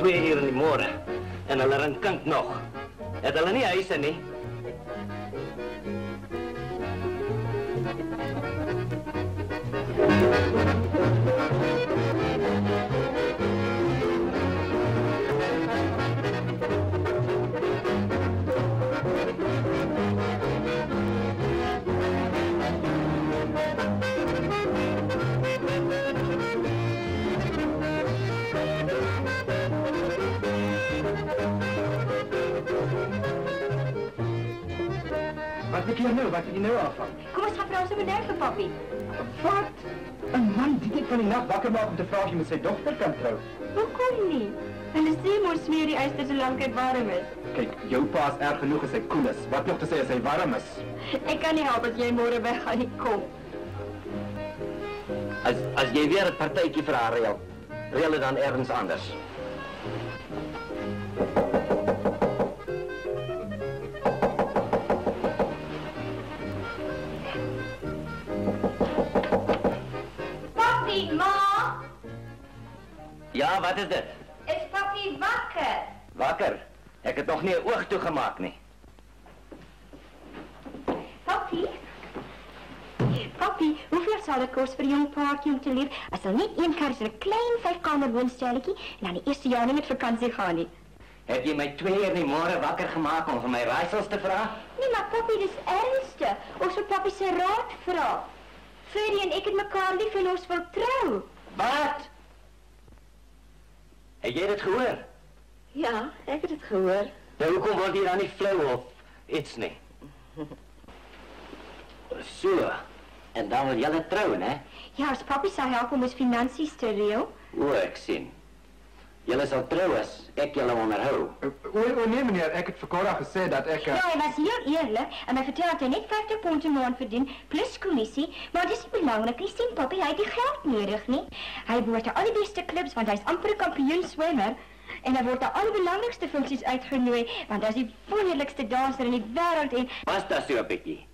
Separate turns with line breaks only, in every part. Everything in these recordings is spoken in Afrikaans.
2 uur in die môre en hulle rinkink nog. Het hulle nie huise nie?
Wat het jy nou afvang?
Kom ons gaan vra sy benauw vir papi.
Wat? Een man die dit van die nacht wakker maak om te vraag of jy met sy dochter kan trou.
Hoekom nie? Hulle sê mos smeer die yster solank dit warm is.
Kyk, jou pa is erg genoeg as hy koel is. Wat nog te sê as hy warm is?
Ek kan nie help as jy môre weg gaan nie kom.
As jy weer 'n partytjie vir haar reël dit dan ergens anders.
Ma!
Ja, wat is dit?
Is papi wakker?
Wakker? Ek het nog nie 'n oog toegemaak nie.
Papi? Papi, hoeveel sal dit kos vir 'n jong paartjie om te leef as hulle net een keer in 'n klein 5-kamer woonstelletjie en dan die eerste jaar nie met vakansie gaan nie?
Het jy my 2 uur in die môre wakker gemaak om vir my raaisels te vra?
Nee, maar papi, dis ernstig. Ons wil papi se raad vra. Freddie en ek het mekaar lief en ons wil trou.
Wat? Het jy dit gehoor?
Ja, ek het dit gehoor.
Nou, hoekom word jy dan nie flou of iets nie? So, en dan wil julle trou, né?
Ja, as papi sal help om ons finansies te reël.
O, ek sien. Julle sal trou as ek julle onderhou.
O nee meneer, ek het vir Cora gesê dat ek...
Ja, hy was heel eerlik en my vertel dat hy net 50 pond 'n maand verdien plus kommissie, maar dis nie belangrik nie, sien papi, hy het die geld nodig nie. Hy behoort aan al die beste klubs want hy's amper 'n kampioen swemmer en hy word aan al die belangrikste funksies uitgenooi want hy's die wonderlikste danser in die wêreld en...
Was dat so 'n bietjie?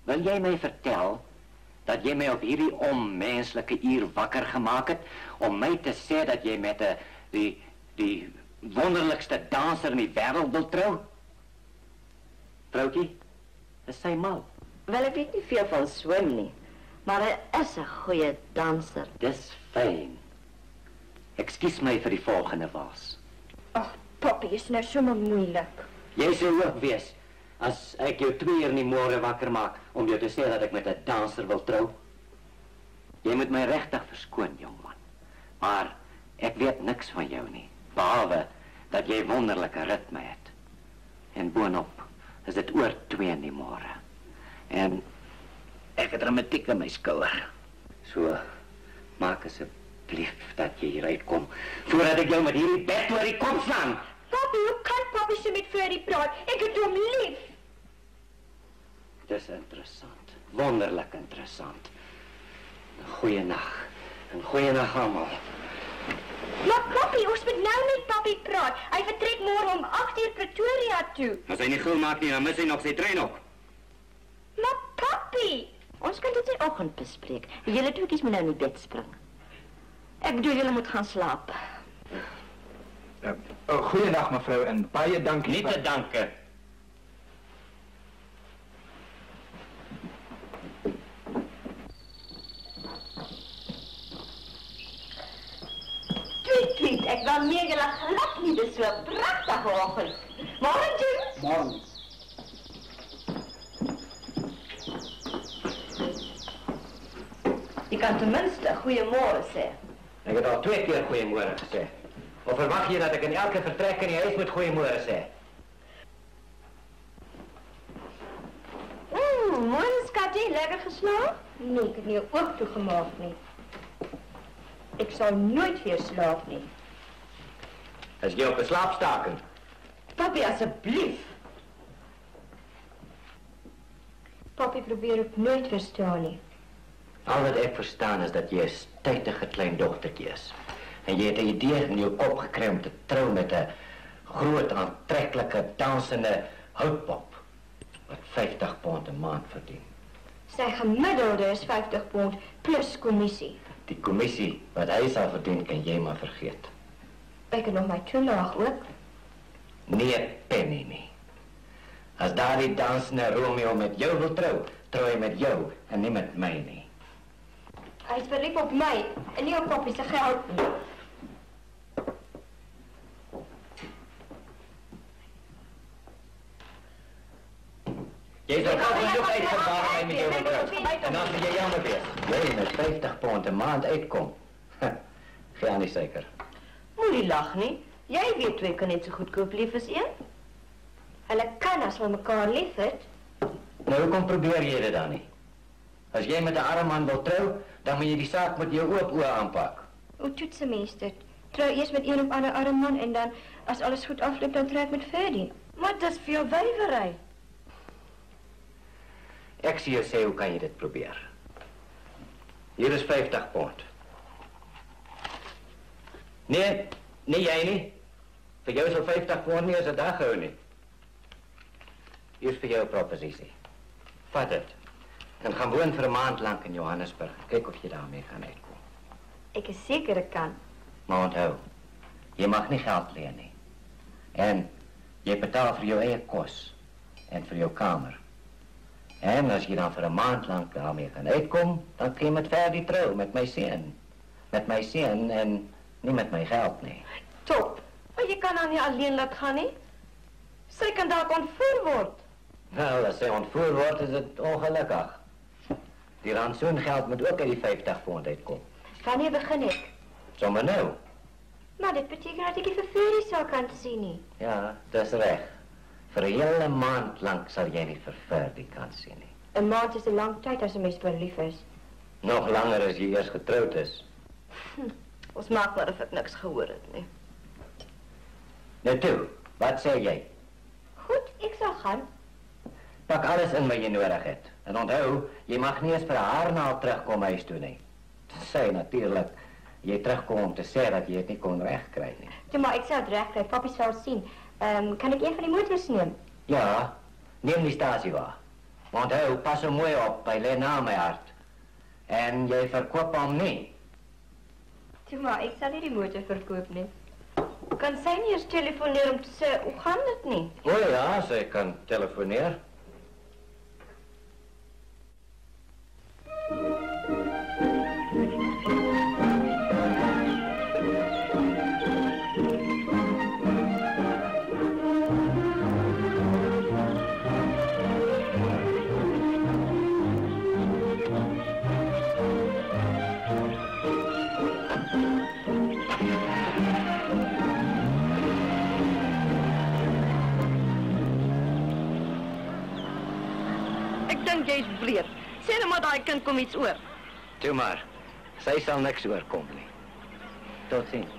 Wil jy my vertel dat jy my op hierdie onmenslike uur wakker gemaak het om my te sê dat jy met die wonderlikste danser in die wêreld wil trou? Vroutjie, is sy mal?
Wel, ek weet nie veel van swem nie, maar hy is 'n goeie danser.
Dis fyn. Ekskuus my vir die volgende wals.
Ag, papi, is nou sommer moeilik.
Jy sou ook wees as ek jou 2 uur in die môre wakker maak om jou te sê dat ek met 'n danser wil trou. Jy moet my regtig verskoon, jongman. Maar ek weet niks van jou nie, behalwe dat jy wonderlike ritme het. En boonop is dit oor 2 in die môre. En ek het reumatiek in my skouer. So, maak asseblief dat jy hier uitkom, voordat ek jou met hierdie bed oor die kop slaan.
Papi, hoe kan papi so met Freddie praat? Ek het hom lief.
Dis interessant, wonderlik interessant. Goeienaand, en goeienaand almal.
Maar papi, ons moet nou met papi praat. Hy vertrek môre om 8 uur Pretoria toe.
As hy nie gul maak nie, dan mis hy nog sy trein op.
Maar papi!
Ons kan dit in oggend bespreek. Julle tweeetjies moet nou in die bed spring. Ek bedoel, julle moet gaan slaap.
Goeiedag mevrou en baie dankie.
Nie te danke.
Tweet, ek wou meer julle glad nie, dis so 'n pragtige oggend. Môre, James.
Môre.
Jy kan ten minste goeiemôre sê.
Ek het al 2 keer goeiemôre gesê. Of verwag jy dat ek in elke vertrek in die huis moet goeiemôre sê?
Môre skatie, lekker geslaap? Nee, ek het nie 'n oog toegemaak nie. Ek sal nooit weer slaap nie.
Is jy op 'n slaapstaking?
Papi, asseblief.
Papi probeer ook nooit verstaan nie.
Al wat ek verstaan is dat jy 'n stytige klein dogtertjie is. En jy het 'n idee in jou kop gekry om te trou met 'n groot, aantreklike, dansende houtpop wat 50 pond 'n maand verdien.
Sy gemiddelde is 50 pond plus kommissie.
Die kommissie wat hy sal verdien, kan jy maar vergeet.
Ek het nog my toelaag ook.
Nee, penny nie. As daardie dansende Romeo met jou wil trou hy met jou en nie met my nie.
Hy is verlief op my en nie op papi se geld nie.
Jy sal gou van jou uitgevaar en met jou wil trou. En dan sal jy jammer wees. Jy met 50 pond 'n maand uitkom. Gaan nie seker.
Moenie lag nie. Jy weet twee kan net so goedkoop lief as een.
Hulle kan as hulle mekaar liefhet.
Nou, hoekom probeer jy dit dan nie? As jy met 'n arm man wil trou, dan moet jy die saak met jou oop oë aanpak.
Hoe toets 'n mens dit? Trou eers met een of ander arm man en dan, as alles goed afloop, dan trou ek met Ferdy.
Maar dis vir jou wywery.
Ek sê jou sê, hoe kan jy dit probeer? Hier is 50 pond. Nee, nie jy nie. Vir jou sal 50 pond nie as 'n dag hou nie. Hier is vir jou 'n proposisie. Vat dit. En gaan woon vir 'n maand lank in Johannesburg. Kyk of jy daarmee kan uitkom.
Ek is seker ek kan.
Maar onthou, jy mag nie geld leen nie. En jy betaal vir jou eie kos en vir jou kamer. En as jy dan vir 'n maand lank daarmee kan uitkom, dan kan jy met Ferdy trou, met my seun. Met my seun en nie met my geld nie.
Top. Maar jy kan haar nie alleen laat gaan nie. Sy kan dalk ontvoer word.
Wel, as sy ontvoer word, is dit ongelukkig. Die rantsoengeld moet ook uit die 50 pond uitkom.
Wanneer begin ek?
Sommer nou.
Maar dit beteken dat ek nie vir Ferdy sal kan sien nie.
Ja, dis reg. Vir 'n hele maand lank sal jy nie vir Ferdy kan sien nie.
'n Maand is 'n lang tyd as 'n mens verlief is.
Nog langer as jy eers getroud is.
Ons maak maar of ek niks gehoor het nie.
Nou toe, wat sê jy?
Goed, ek sal gaan.
Pak alles in wat jy nodig het. En onthou, jy mag nie eens vir 'n haarnaal terugkom huis toe nie. Sê natuurlik, jy terugkom om te sê dat jy dit nie kon regkry nie.
Ja, maar ek sal dit regkry. Papi sal sien. Kan ek een van die motors neem?
Ja, neem die stasie waar. Maar onthou, pas hom mooi op, hy lê na my hart. En jy verkoop hom nie.
Ja, maar ek sal nie die motor verkoop nie.
Kan sy nie eens telefoneer om te sê, hoe gaan dit nie?
O ja, sy kan telefoneer.
Ek dink jy's breed. Sê net maar daai kind kom iets oor.
Toe maar, sy sal niks oorkom nie. Totsiens.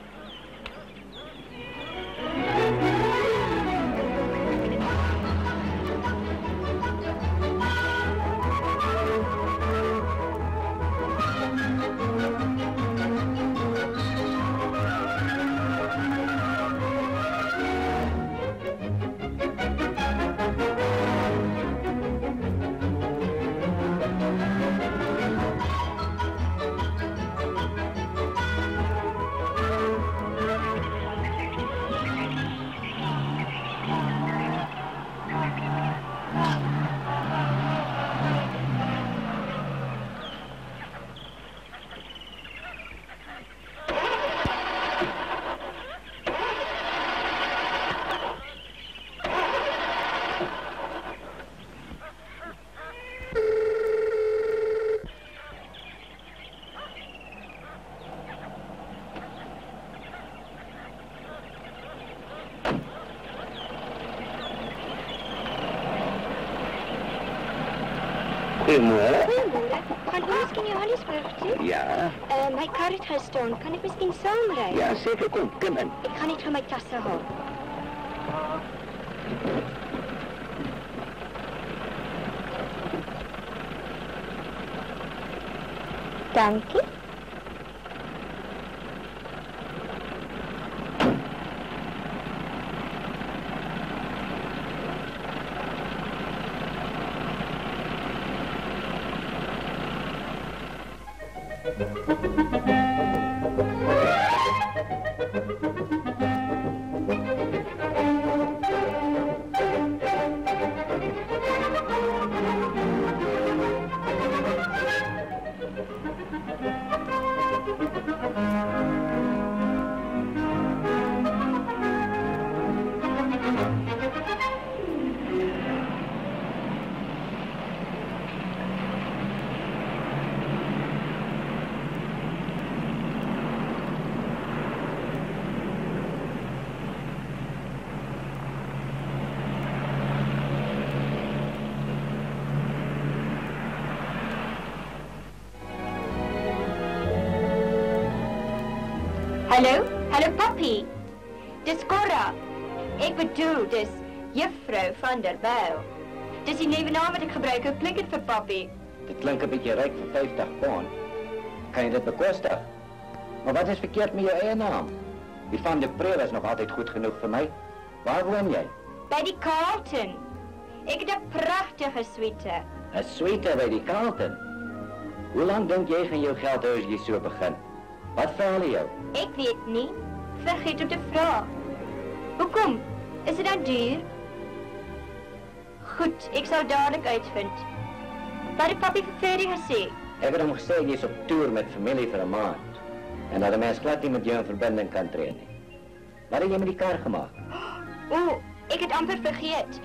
Goedemorgen. Gaan u misschien Johannesburg toe?
Ja,
Mijn kar heeft gestaan. Kan ik misschien samen rijden?
ja, zeker, kom in.
Ik ga niet van mijn tassen halen. Dank je. Hallo? Hallo, papi. Dis Cora. Ek bedoel, dis juffrou van der Bijl. Dis die nieuwe naam wat ek gebruik. Hoe klink dit vir papi?
Dit klink 'n bietjie ryk vir 50 pond. Kan jy dit bekostig? Maar wat is verkeerd met jou eie naam? Die van der Preel is nog altyd goed genoeg vir my. Waar woon jy?
By die Carlton. Ek het 'n pragtige suite.
'n Suite by die Carlton. Hoe lank dink jy gaan jou geld hou as jy so begin? Wat vra hulle jou?
Ek weet nie. Vergeet om te vra. Hoekom? Is dit dan duur? Goed, ek sal dadelik uitvind. Wat het papi vir Freddy gesê?
Ek het hom gesê jy is op toer met familie vir 'n maand. En dat 'n mens glad nie met jou in verbinding kan tree nie. Wat het jy met die kar gemaak?
O, ek het amper vergeet.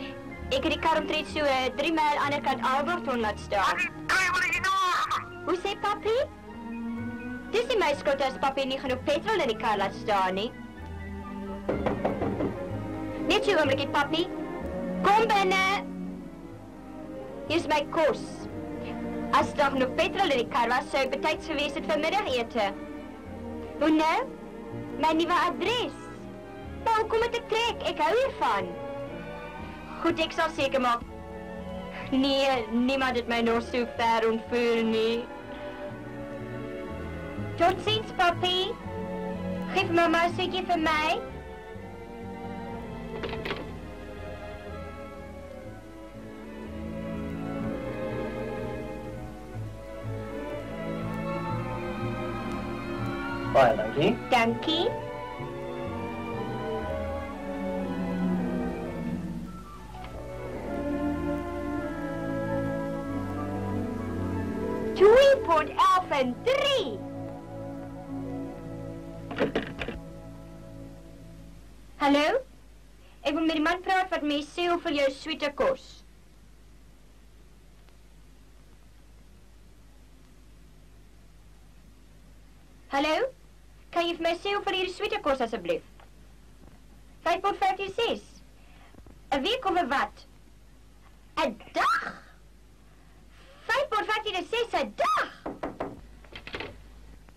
Ek het die kar omtrent so 3 myl aan die kant Alberton laat staan. Hoe sê papi? Dis nie my skuld as papi nie genoeg petrol in die kar laat staan nie. Net so oomblikie, papi. Kom binne. Hier is my kos. As daar nog petrol in die kar was, sou ek betyds gewees het vir middagete. Hoe nou? My nuwe adres. Maar hoekom het ek trek? Ek hou hiervan. Goed, ek sal seker maak. Nee, niemand het my nog so ver ontvoer nie. Tot ziens, papi. Geef mama 'n soetjie vir my.
Baie dankie.
Dankie. £2.11 Hallo? Ek wil met die man praat wat my sê hoeveel jou suite kos. Hallo? Kan jy vir my sê hoeveel hierdie suite kos asseblief? £5.56. 'n week of 'n wat? 'n dag? £5.56 'n dag?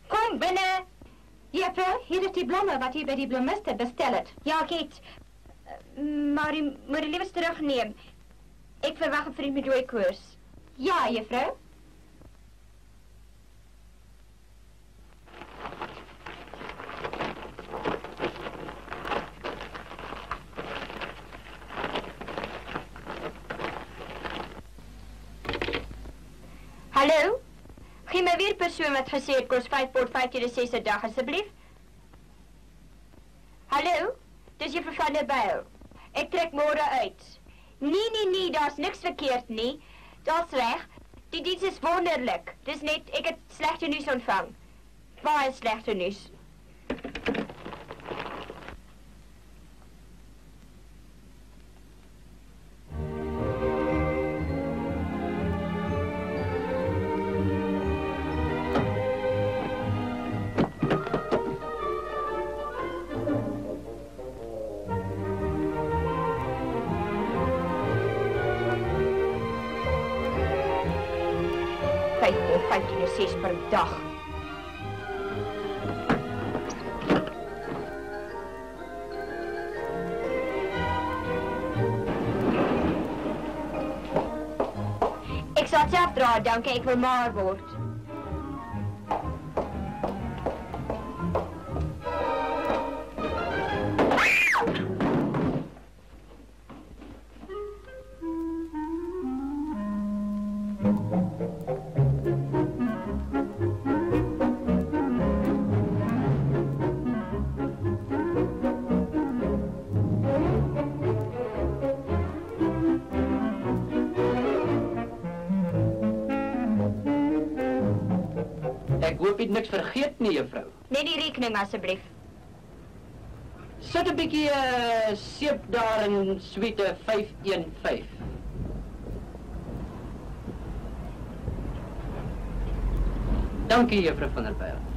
Kom binne.
Juffrou, hier is die blomme wat u by die bloemiste bestel het.
Ja, ek het. Maar jy moet die liewes terugneem. Ek verwag 'n vriend met rooi koors.
Ja, juffrou.
Hallo? Gee my weer persoon wat gesê het kos £5.56 'n dag asseblief. Hallo? Dis juffrou van der Bijl. Ek trek môre uit. Nee, daar's niks verkeerd nie. Dit's reg. Die diens is wonderlik. Dis net ek het slegte nuus ontvang. Baie slegte nuus. £5.56 per dag. Ek sal self dra, dankie, ek wil maar word.
Ek hoop jy het niks vergeet nie, juffrou.
Net die rekening asseblief.
Sit 'n bietjie seep daar in suite 515. Dankie, juffrou van der Bijl.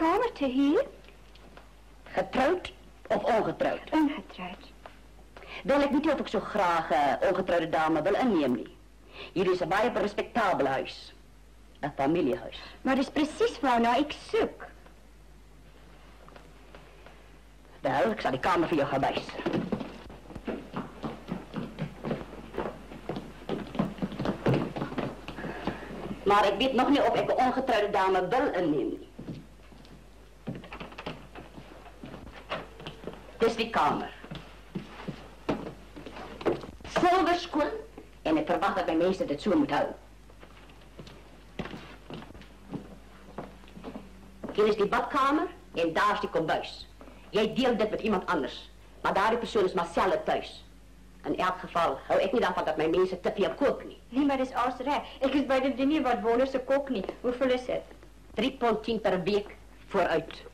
kamer te huur?
Getrouwd of ongetrouwd?
Ongetrouwd.
Wel, ek weet nie of ek so graag 'n ongetrouwde dame wil inneem nie. Hier is 'n baie respectabele huis. 'n Familiehuis.
Maar dis presies waarna ek soek.
Wel, ek sal die kamer vir jou gaan wys. Maar ek weet nog nie of ek 'n ongetrouwde dame wil inneem nie. Dis die kamer. Silverskoon en ek verwag dat my mense dit so moet hou. Hier is die badkamer en daar is die kombuis. Jy deel dit met iemand anders, maar daardie persoon is maar self thuis. In elk geval hou ek nie daarvan dat my mense te veel kook nie.
Nee, maar dis als reg. Ek is by die diner wat wonderse kok nie. Hoeveel is dit?
£3.10 per week vooruit.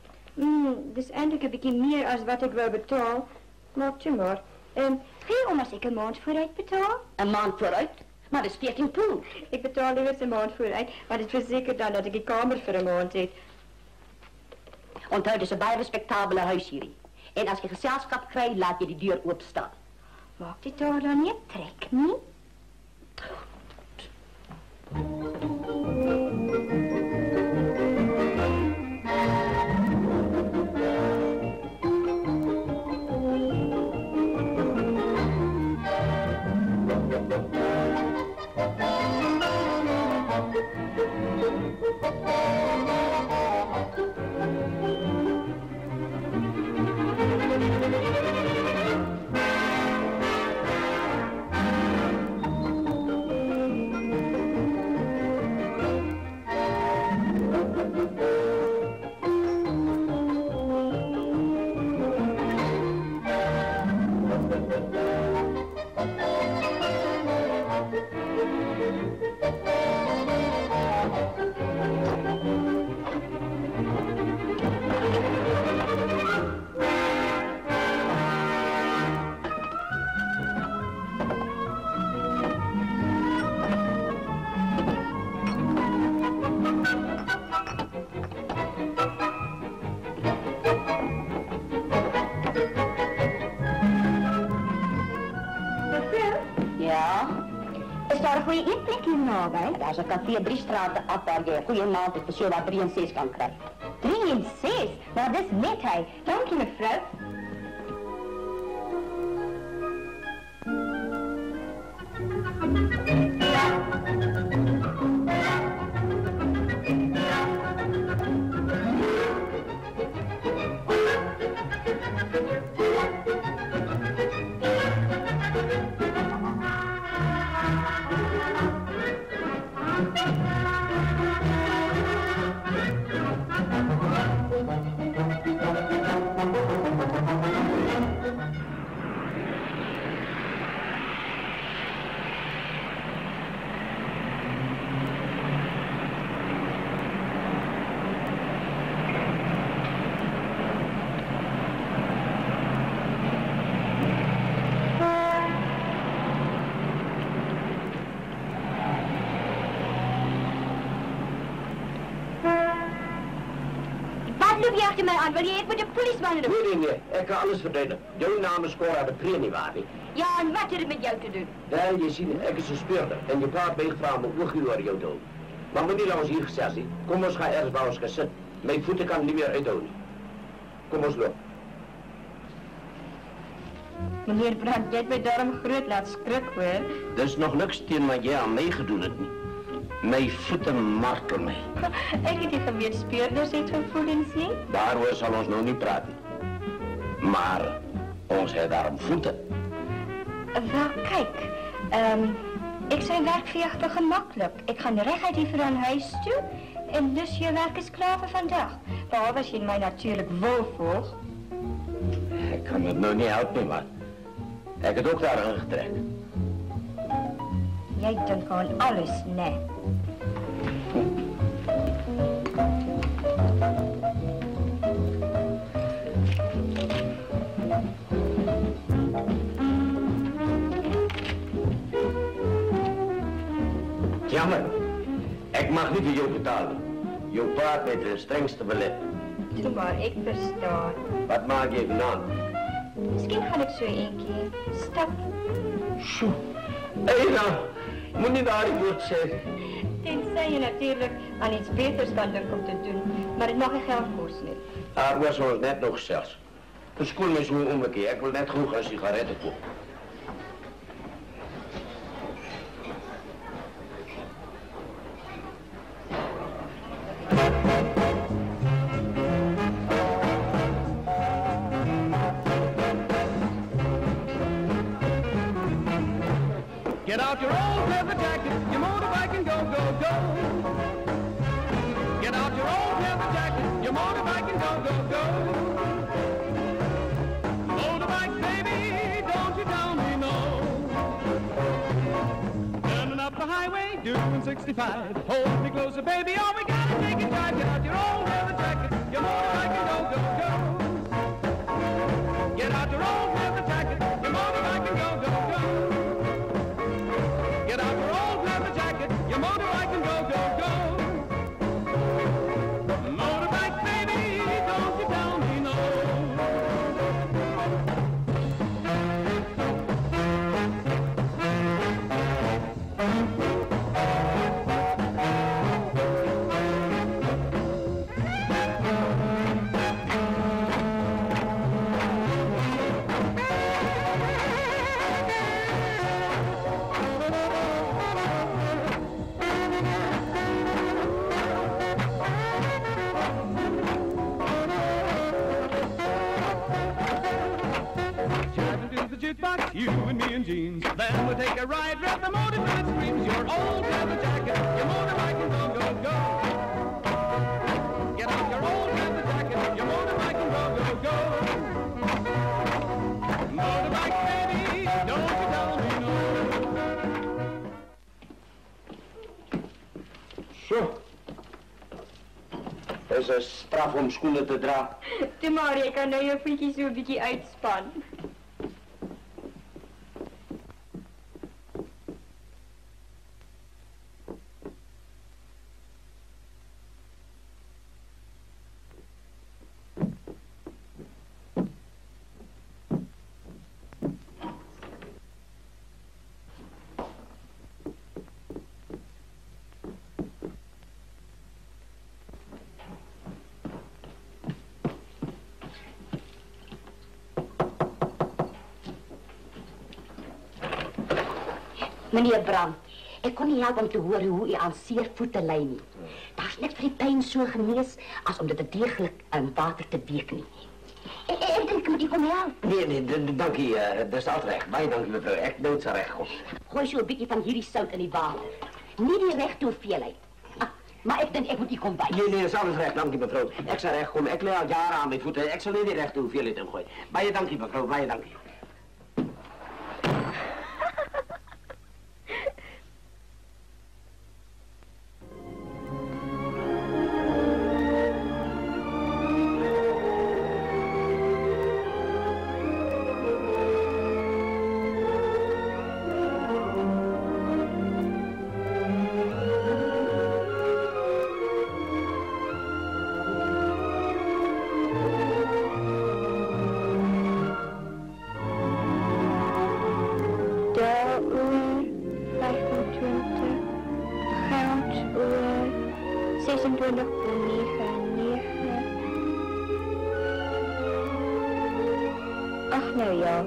Dis eintlik 'n bietjie meer as wat ek wil betaal. Maar toe maar. Gee om as ek 'n maand vooruit betaal?
'n Maand vooruit? Maar dis £14.
Ek betaal liewer 'n maand vooruit, maar dit verseker dan dat ek die kamer vir 'n maand het.
Onthou, dis 'n baie respectabele huis hierdie. En as jy geselskap kry, laat jy die deur oop staan.
Maak dit daar dan nie trek nie? Goeie eetplek hier naby.
Daar's 'n kafee 3 strate af waar jy 'n goeie maand vir so wat 3 en 6 kan kry.
3 en 6? Nou, dis net hy. Dankie, mevrou. Achter mij aan, wil je het met de policeman doen?
Nee, ik kan alles verdedigen. Jouw naam is Cora de Pree niet waar, niet?
Ja, en wat heeft het met jou te doen?
Wel, je ziet, ik is een speurder en je praat mee gevraagd om hoe je jou doet. Maar moet niet langs hier gezegd zijn. Kom eens, ga ergens bij ons gaan zitten. Mijn voeten kan niet meer uitdoen. Kom eens, loop.
Meneer Brandt, jy het my daarom groot laat skrik, hoor.
Dis nog niks teen wat jy aan my gedoen het nie. My voete martel my.
Ek het nie geweet speurders het gevoelens nie.
Daaroor sal ons nou nie praat nie. Maar ons het daarom voete.
Wel, kyk. Ek sy werk vir jou gemaklik. Ek gaan reguit hier aan huis toe en dus jou werk is klaar vir vandag. Behalwe as jy my natuurlik wil volg.
Ek kan dit nou nie help nie, maar ek het ook daarin getrek.
Jy dink aan alles, né?
Jammer, ek mag nie vir jou betaal nie. Jou pa het met die strengste belet.
Toe maar, ek verstaan.
Wat maak jy vanaand?
Miskien gaan ek so eentjie stap.
Sjoe. Eina, moenie daardie woord sê.
Tensy jy natuurlik aan iets beters kan dink om te doen, maar dit mag nie geld kos nie.
Daar was ons net nog zelfs. Verskoon my so omgekeer, ek wil net gou 'n sigarette koop.
Get out your old leather jacket, your motorbike and go, go, go. Get out your old leather jacket, your motorbike and go, go, go. Motorbike, baby, don't you tell me no. Turning up the highway, doing 65. Hold me closer, baby, oh, we gotta take a drive. Get out your old leather jacket, your motorbike and go, go, go. Get out your old leather jacket, your motorbike and go, go, go. Get out your old leather jacket, your motorbike and go, go, go. Motorbike, baby, don't you tell me no. Jukebox, you and me and jeans. Then we'll take a ride, rev the motor till it screams. Your old leather jacket, your motorbike and go, go, go. Get out your old leather jacket, your motorbike and go, go, go. Motorbike, baby, don't you tell me no.
Zo. Is 'n straf om skoene te dra.
Toe maar, jy kan nou jou voetjie so 'n bietjie uitspan.
Meneer Bram, ek kon nie help om te hoor hoe u aan seer voete ly nie. Daar's net vir die pyn so genees as om dit deeglik in water te week nie. Ek dink moet u kom help.
Nee, dankie, dis al reg. Baie dankie mevrou, ek nou se reg kom.
Gooi so 'n bietjie van hierdie sout in die water. Nie die regte hoeveelheid. Maar ek dink ek moet u kom by.
Nee, dis alles reg, dankie mevrou. Ek sal reg kom. Ek lê al jare aan my voete. Ek sal nie die regte hoeveelheid ingooi. Baie dankie mevrou, baie dankie.
Ach, nou ja.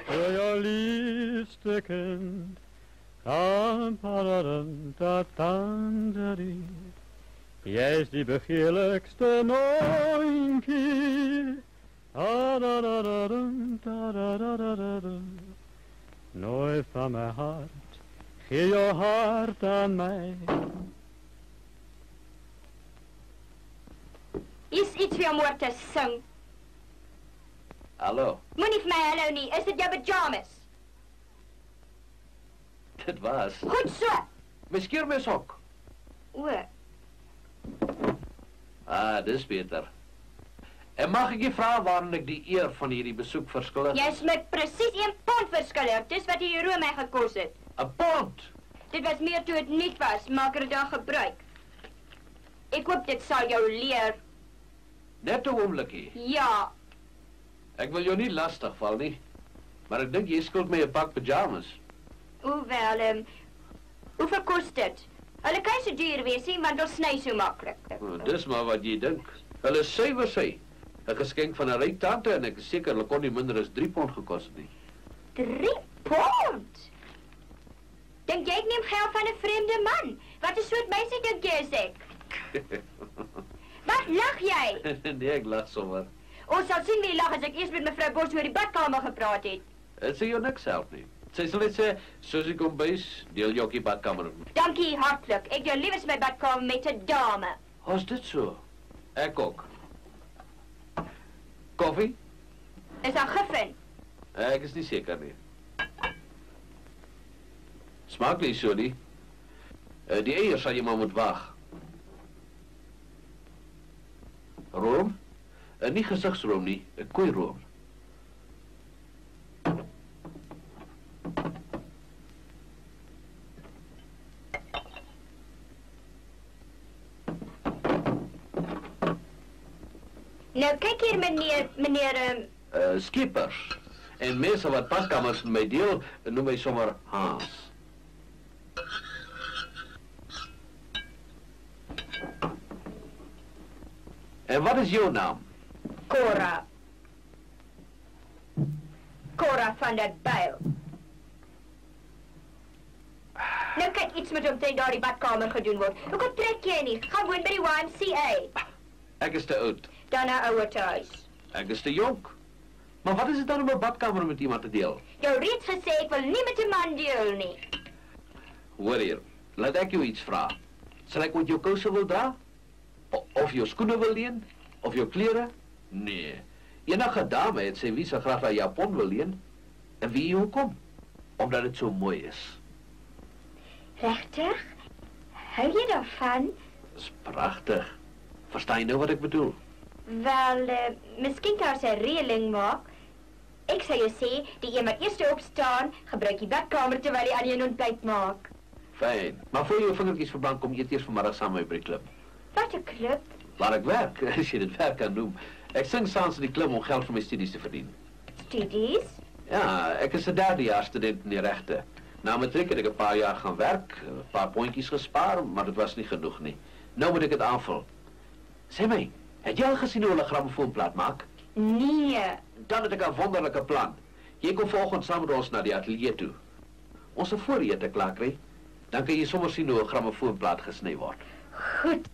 Voor jouw liefste kind. Jij is die begeerlijkste nooitje. Nooit van mijn hart, geef jouw hart aan mij.
Is iets weer om te zingen.
Hallo,
Moenie vir my hallo nie, is dit jou pyjamas?
dit was.
Goed so.
Miskien my sok.
O,
Ah, dis beter. En mag ek je vragen waarom ek die eer van hierdie besoek verskil?
jy smik presies 1 pond verskiller, dis wat die room my gekos het.
'n pond?
Dit was meer toe het niet was, maak er dan gebruik. Ek hoop dit sal jou leer.
Net 'n oomblikie.
Ja,
Ek wil jou nie lastig val nie, maar ek dink jy skuld my 'n pak pyjamas.
hoewel, hoeveel kost dit? Hulle kan so duur wees, nie, want ons sny so maklik.
Nou, dis maar wat jy dink. Hulle is suiwer sy. 'n geskenk van 'n ryk tante en ek is seker hulle kon nie minder as 3 pond gekos het nie.
3 pond? Dink jy ek neem geld van 'n vreemde man? Wat 'n soort meisie dink jy is ek? Wat lag jy?
Nee, ek lag sommer.
Ons sal sien wie lag as ek eers met mevrou Bos oor die badkamer gepraat het.
Dit sê jou niks help nie. Sy sal net sê, Susie kom bys, deel jou op die badkamer.
Dankie hartlik. Ek deel liewes my badkamer met 'n dame.
Is dit so? Ek ook. Koffie?
Is daar gif in?
Ek is nie seker nie. Smaak nie so nie. Die eiers sal jy maar moet wag. Room? Nie gesigsroom nie, 'n koeiroom.
Nou kyk hier meneer,
Skippers. En mense wat badkamers met my deel, noem my sommer Hans. En wat is jou naam?
Cora. Cora van der Bijl. Nou kyk iets met hom daar die badkamer gedoen word. Hoekom trek jy nie? Gaan woon by die YMCA.
Ek is te oud.
Dan na ouer huis.
Ek is te jonk. Maar wat is dit dan om 'n badkamer met iemand te deel?
Jou reeds gesê ek wil nie met 'n man deel nie.
Hoor hier, laat ek jou iets vra. Sal ek met jou kouse wil dra? Of jou skoene wil leen? Of jou klere? Nee. Enige dame het sy wie se graag haar japon wil leen. En wie hoekom? Omdat dit so mooi is.
Regtig? Hou jy daarvan?
Dis pragtig. Verstaan jy nou wat ek bedoel?
Wel, miskien kan sy 'n reëling maak. Ek sou jou sê, die een wat eers opstaan, gebruik die badkamer terwyl die ander een ontbyt maak.
Fyn. Maar voor jy jou vingertjies verbrand, kom eet eers vanmiddag saam met my by die klub.
Wat 'n klub?
Waar ek werk, as jy dit werk kan noem. Ek sing saans in die klub om geld vir my studies te verdien.
Studies?
Ja, ek is 'n derdejaars student in die regte. Na matriek het ek 'n paar jaar gaan werk, 'n paar pondjies gespaar, maar dit was nie genoeg nie. Nou moet ek dit aanvul. Sê my, het jy al gesien hoe hulle 'n grammofoonplaat maak?
Nee.
Dan het ek 'n wonderlike plan. Jy kom volgende saam met ons na die ateljee toe. Ons se voorete klaar kry, dan kan jy sommer sien hoe 'n grammofoonplaat gesny word.
Goed.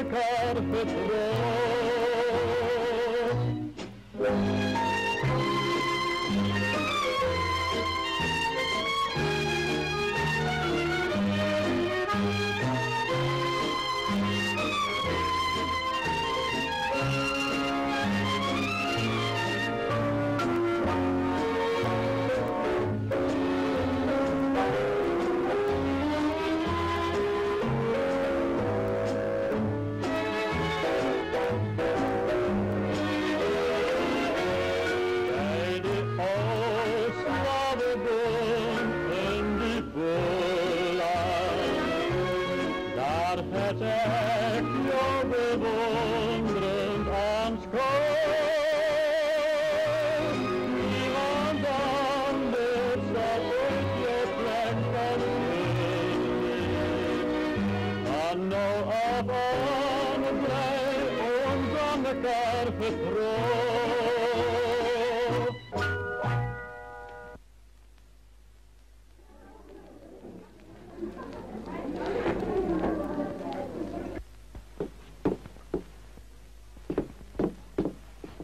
elkaar vertrouwt.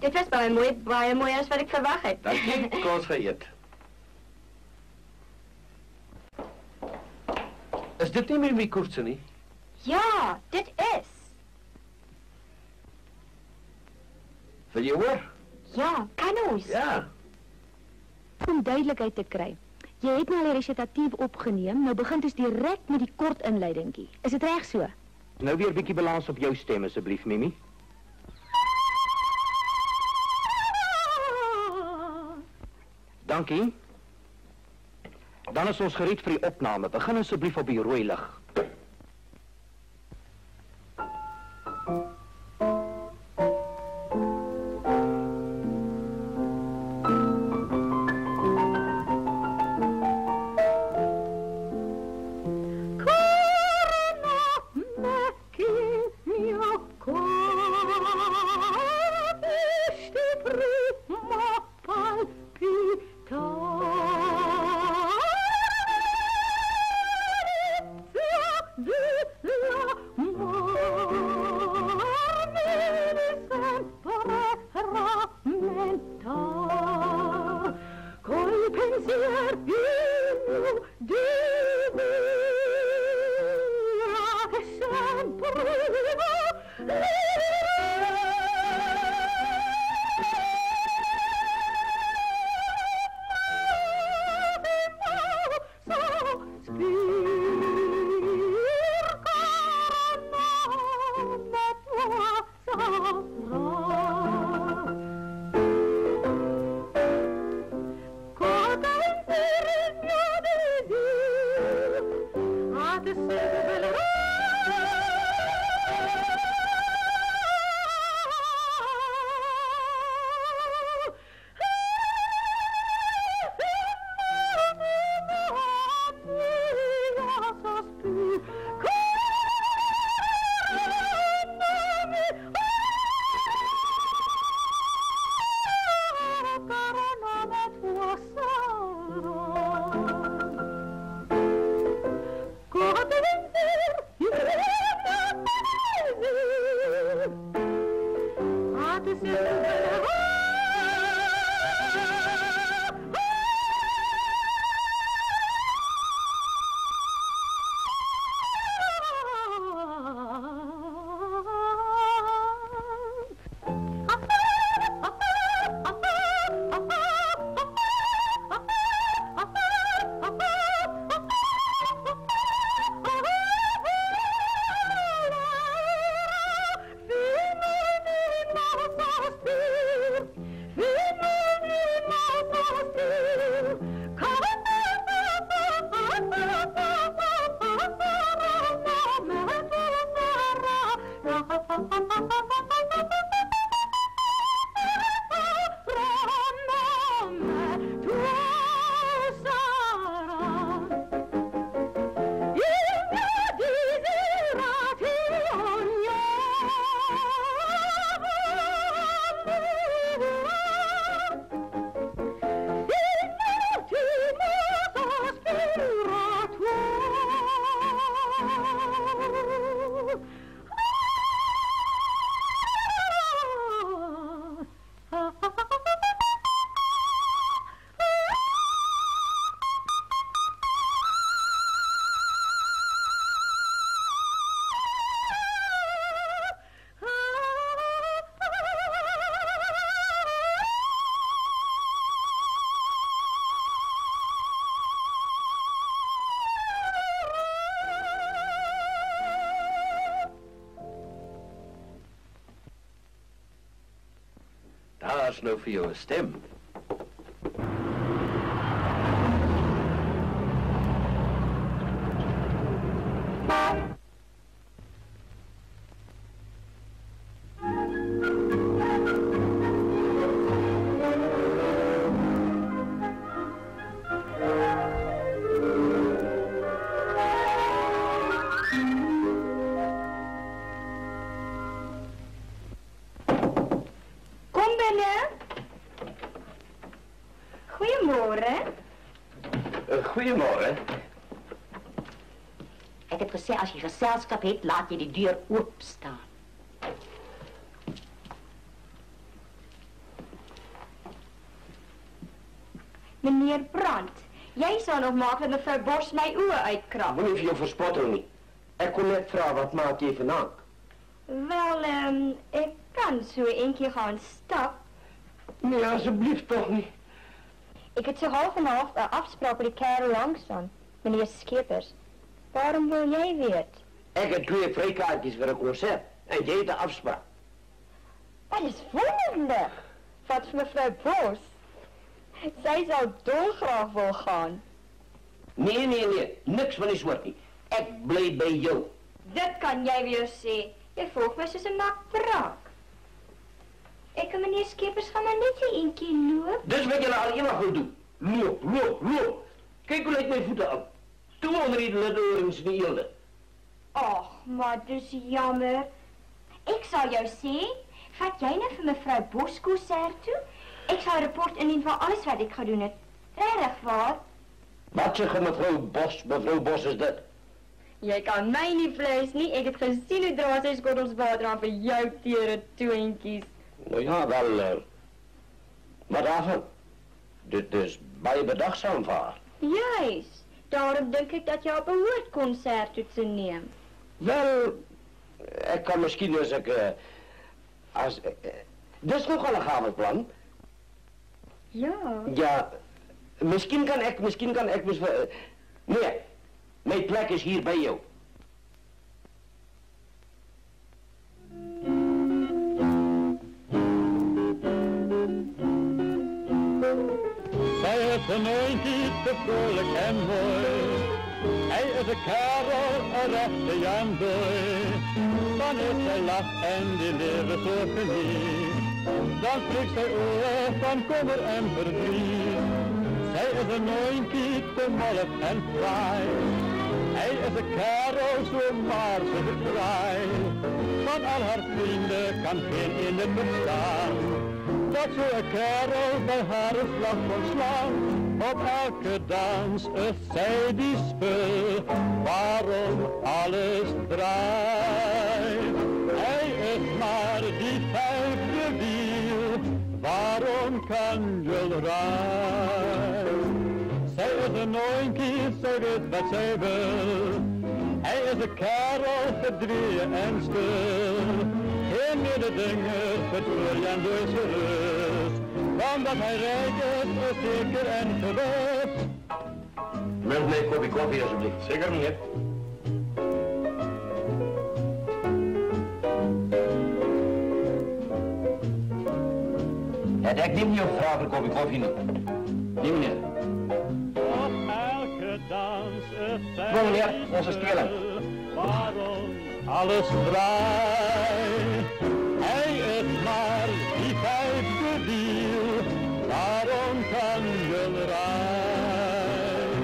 Dit was baie mooi as wat ek verwag het.
Dankie, kom ons gaan eet. Is dit nie Mimi Koortse nie?
Ja, dit is.
Wil jy hoor?
Ja, kan ons?
Ja.
Om duidelikheid te kry. Jy het nou al die resitatief opgeneem, nou begin ons direk met die kort inleidingkie. Is dit reg so?
Nou weer 'n bietjie balans op jou stem asseblief, Mimi. Dankie. Dan is ons gereed vir die opname. Begin asseblief op die rooi lig.
was nou vir jou 'n stem.
Goeiemôre.
Ek het gesê as jy geselskap het, laat jy die deur oop staan.
Meneer Brandt, jy sal nog maak dat mevrou Bos my oë uitkrap.
Moenie vir jou verspotting nie. Ek kon net vra wat maak jy vanaand?
Wel, ek kan so eentjie gaan stap.
Nee, asseblief tog nie.
Ik heb zo half en half een afspraak met die kerel langs van, meneer Schippers. Waarom wil jij weet?
Ik heb 2 vrijkaartjes voor een concert en jij de afspraak.
Dat is wonderlijk. Wat voor mevrouw Bos. Zij zou dolgraag wil gaan.
Nee, niks van die soort niet. Ik blijf bij jou.
Dat kan jij weer zien. Je volgt mij zoals een nakbraak. Ik en meneer Schippers gaan maar net een keer lopen.
Dus wat je nou alleen maar wil doen. Loop. Kijk hoe lijkt mijn voeten op. Toen onder die ledorens niet hielden.
Och, maar dus jammer. Ik zal jou zien. Vat jij nou voor mevrouw Bos concert toe? Ik zal een rapport indien van alles wat ik ga doen het. Regtig waar?
Wat zeg je mevrouw Bos is dat?
Jij kan mij niet vlees, niet. Ik heb gezien hoe draad is gordels water aan voor jouw tere tweentjies.
Nou ja, wel, wat daarvan? Dit is bij bedachtzaam van haar.
Juist. Daarom denk ik dat jou behoort concert toe te nemen.
Wel, ik kan misschien als ik, dat is nogal een gaaf plan.
Ja.
Ja, misschien kan ik, nee, mijn plek is hier bij jou.
Zij is een eentje te vrolijk en mooi. Hij is een kerel, een rechte janboy. Dan is zij lach en die leven zo geniet. Dan spreekt zij oor van kommer en verdriet. Zij is een eentje te mollig en fraai. Hij is een kerel zo maar zo kraai. Van al haar vrienden kan geen in het bestaan. Dat zo'n kerel bij haar een slag van slaan. Op elke dans is zij die spul waarom alles draait. Hij is maar die 5e wiel, waarom kan je rijden? Zij is een nooitje, zij weet wat zij wil. Hij is een kerel verdrieën en stil. Geen mededinger vertreur en door zijn rust. Omdat hij rijk is zeker en gewust.
Met mij een kopje koffie alsjeblieft. Zeker meneer. Ik neem niet op vraag voor een kopje koffie nu. Nee meneer.
Op elke dans is zij
Kom meneer, onze stelen.
waarom alles draait. Hij is maar die 5e wiel, waarom kan je rijden?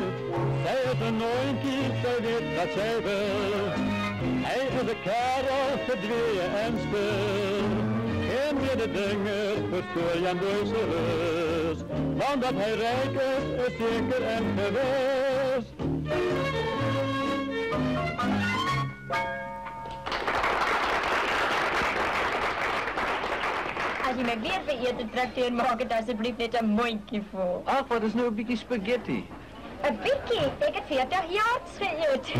Zij is een nooitje, zij weet wat zij wil. Hij is een kerel, verdwee en spul. Geen mededinger, verstoor je door zijn rust. Want dat hij rijk is zeker en gewust.
Als je me weer vereert te trakteer, maak het alsjeblieft net een mondje voor.
Ach, wat is nou een beetje spaghetti?
Een beetje? Ik heb 40 jaar geëerd.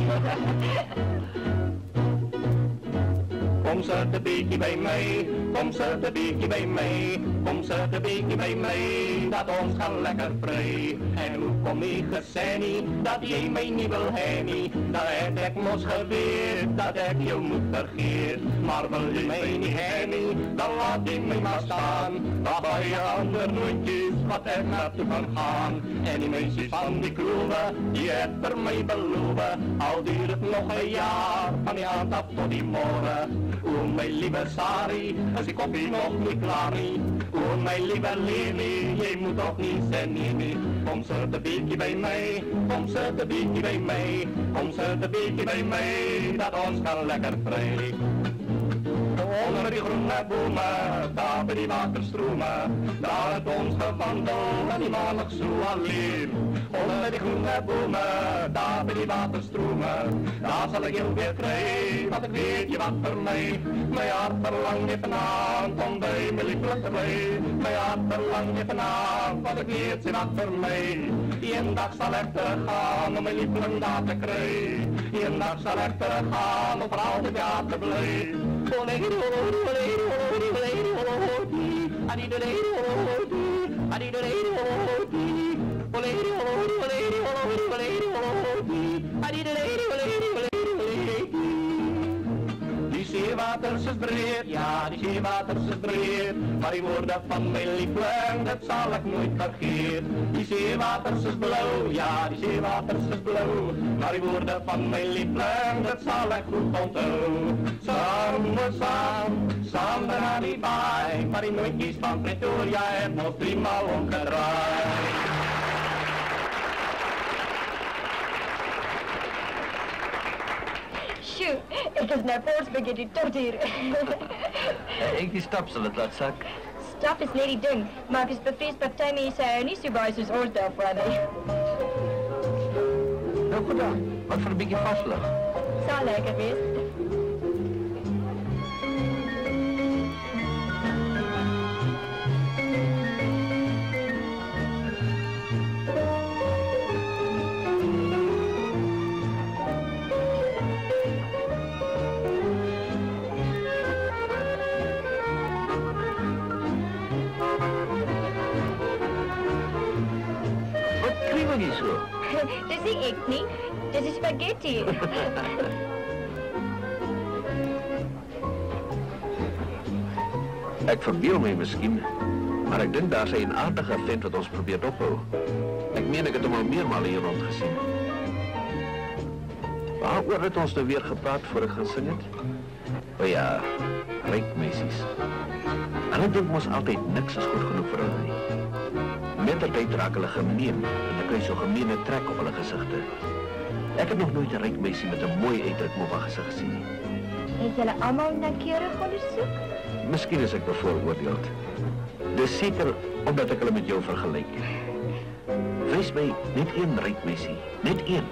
Kom zet een beetje bij mij, kom zet een beetje bij mij. Kom zit een beetje bij mij, dat ons gaat lekker vrij. En hoe kom ik gezegd niet, dat jij mij niet wil hebben. Dat heb ik mos geweerd, dat ik je moet vergeten. Maar wil je mij niet hebben, dan laat je mij maar staan. Dan bij je ander nooitjes, wat ik naartoe kan gaan. En die meisjes van die kloven, die het voor mij beloven. Al duurt het nog een jaar, van die aandag tot die morgen. O mijn lieve Sari, is die koffie nog niet klaar niet. O mijn lieve Levi, jij moet toch niet zijn niet. Kom zit een beetje bij mij, kom zit een beetje bij mij. Kom zit een beetje bij mij, dat ons kan lekker vrij. Onder die groene bomen, daar bij die waterstromen, daar het ons gewandel en die man nog zo alleen. Onder die groene bomen, daar bij die waterstromen, daar zal ik heel weer krijgen, want ik weet je wat voor mij. Mijn hart verlangt je vanavond om bij mijn lieflijk te blijven. Mijn hart verlangt je vanavond, want ik weet je wat voor mij. Eén dag zal ik teruggaan om mijn lieflijk daar te krijgen. Eén dag zal ik teruggaan om voor altijd daar te blijven. Die zeewaters is breed, ja die zeewaters is breed, maar die woorden van mijn liefling, dat zal ik nooit vergeten. Die zeewaters is blauw, ja die zeewaters is blauw, maar die woorden van mijn liefling, dat zal ik goed onthouden. Samen aan die baai, maar die nooitjes van Pretoria en ons driemaal omgedraaid.
Sjoe, ik is naar voren spaghetti tot hier.
Ik die stap zal het laat zak.
Stap is net die ding, maar ik is bevreesd partij mee zijn niet zo bij soos ons daarvan.
Nou goed dan, wat voor een beetje vastlig.
Zal lekker wees. Dis nie ek nie, dis is spaghetti.
Ek verbeel my miskien, maar ek dink daar is 'n aardige vent wat ons probeer ophou. Ek meen ek het hom al meermale hier rond gesien. Waaroor het ons nou weer gepraat voor ek gaan sing het? O ja, ryk meisies. Hulle dink mos altyd niks is goed genoeg vir hulle nie. Mettertyd raak hulle gemeen en dan kry so gemeene trek op hulle gesigte. Ek het nog nooit 'n ryk meisie met 'n mooi uitdrukking op haar gesig gesien nie.
Het julle almal noukeurig ondersoek?
Miskien is ek bevooroordeeld. Dis seker omdat ek hulle met jou vergelyk. Wys my net een ryk meisie, net een,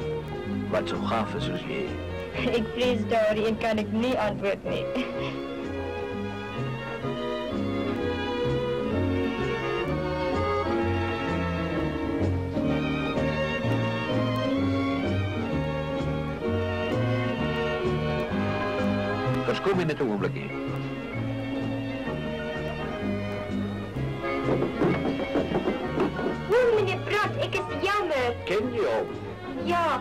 wat so gaaf is soos jy.
Ek vrees daarin kan ek nie antwoord nie.
Verskoon my net 'n oombliekie.
O, meneer Brandt, ek is jammer.
Ken jy hom?
Ja,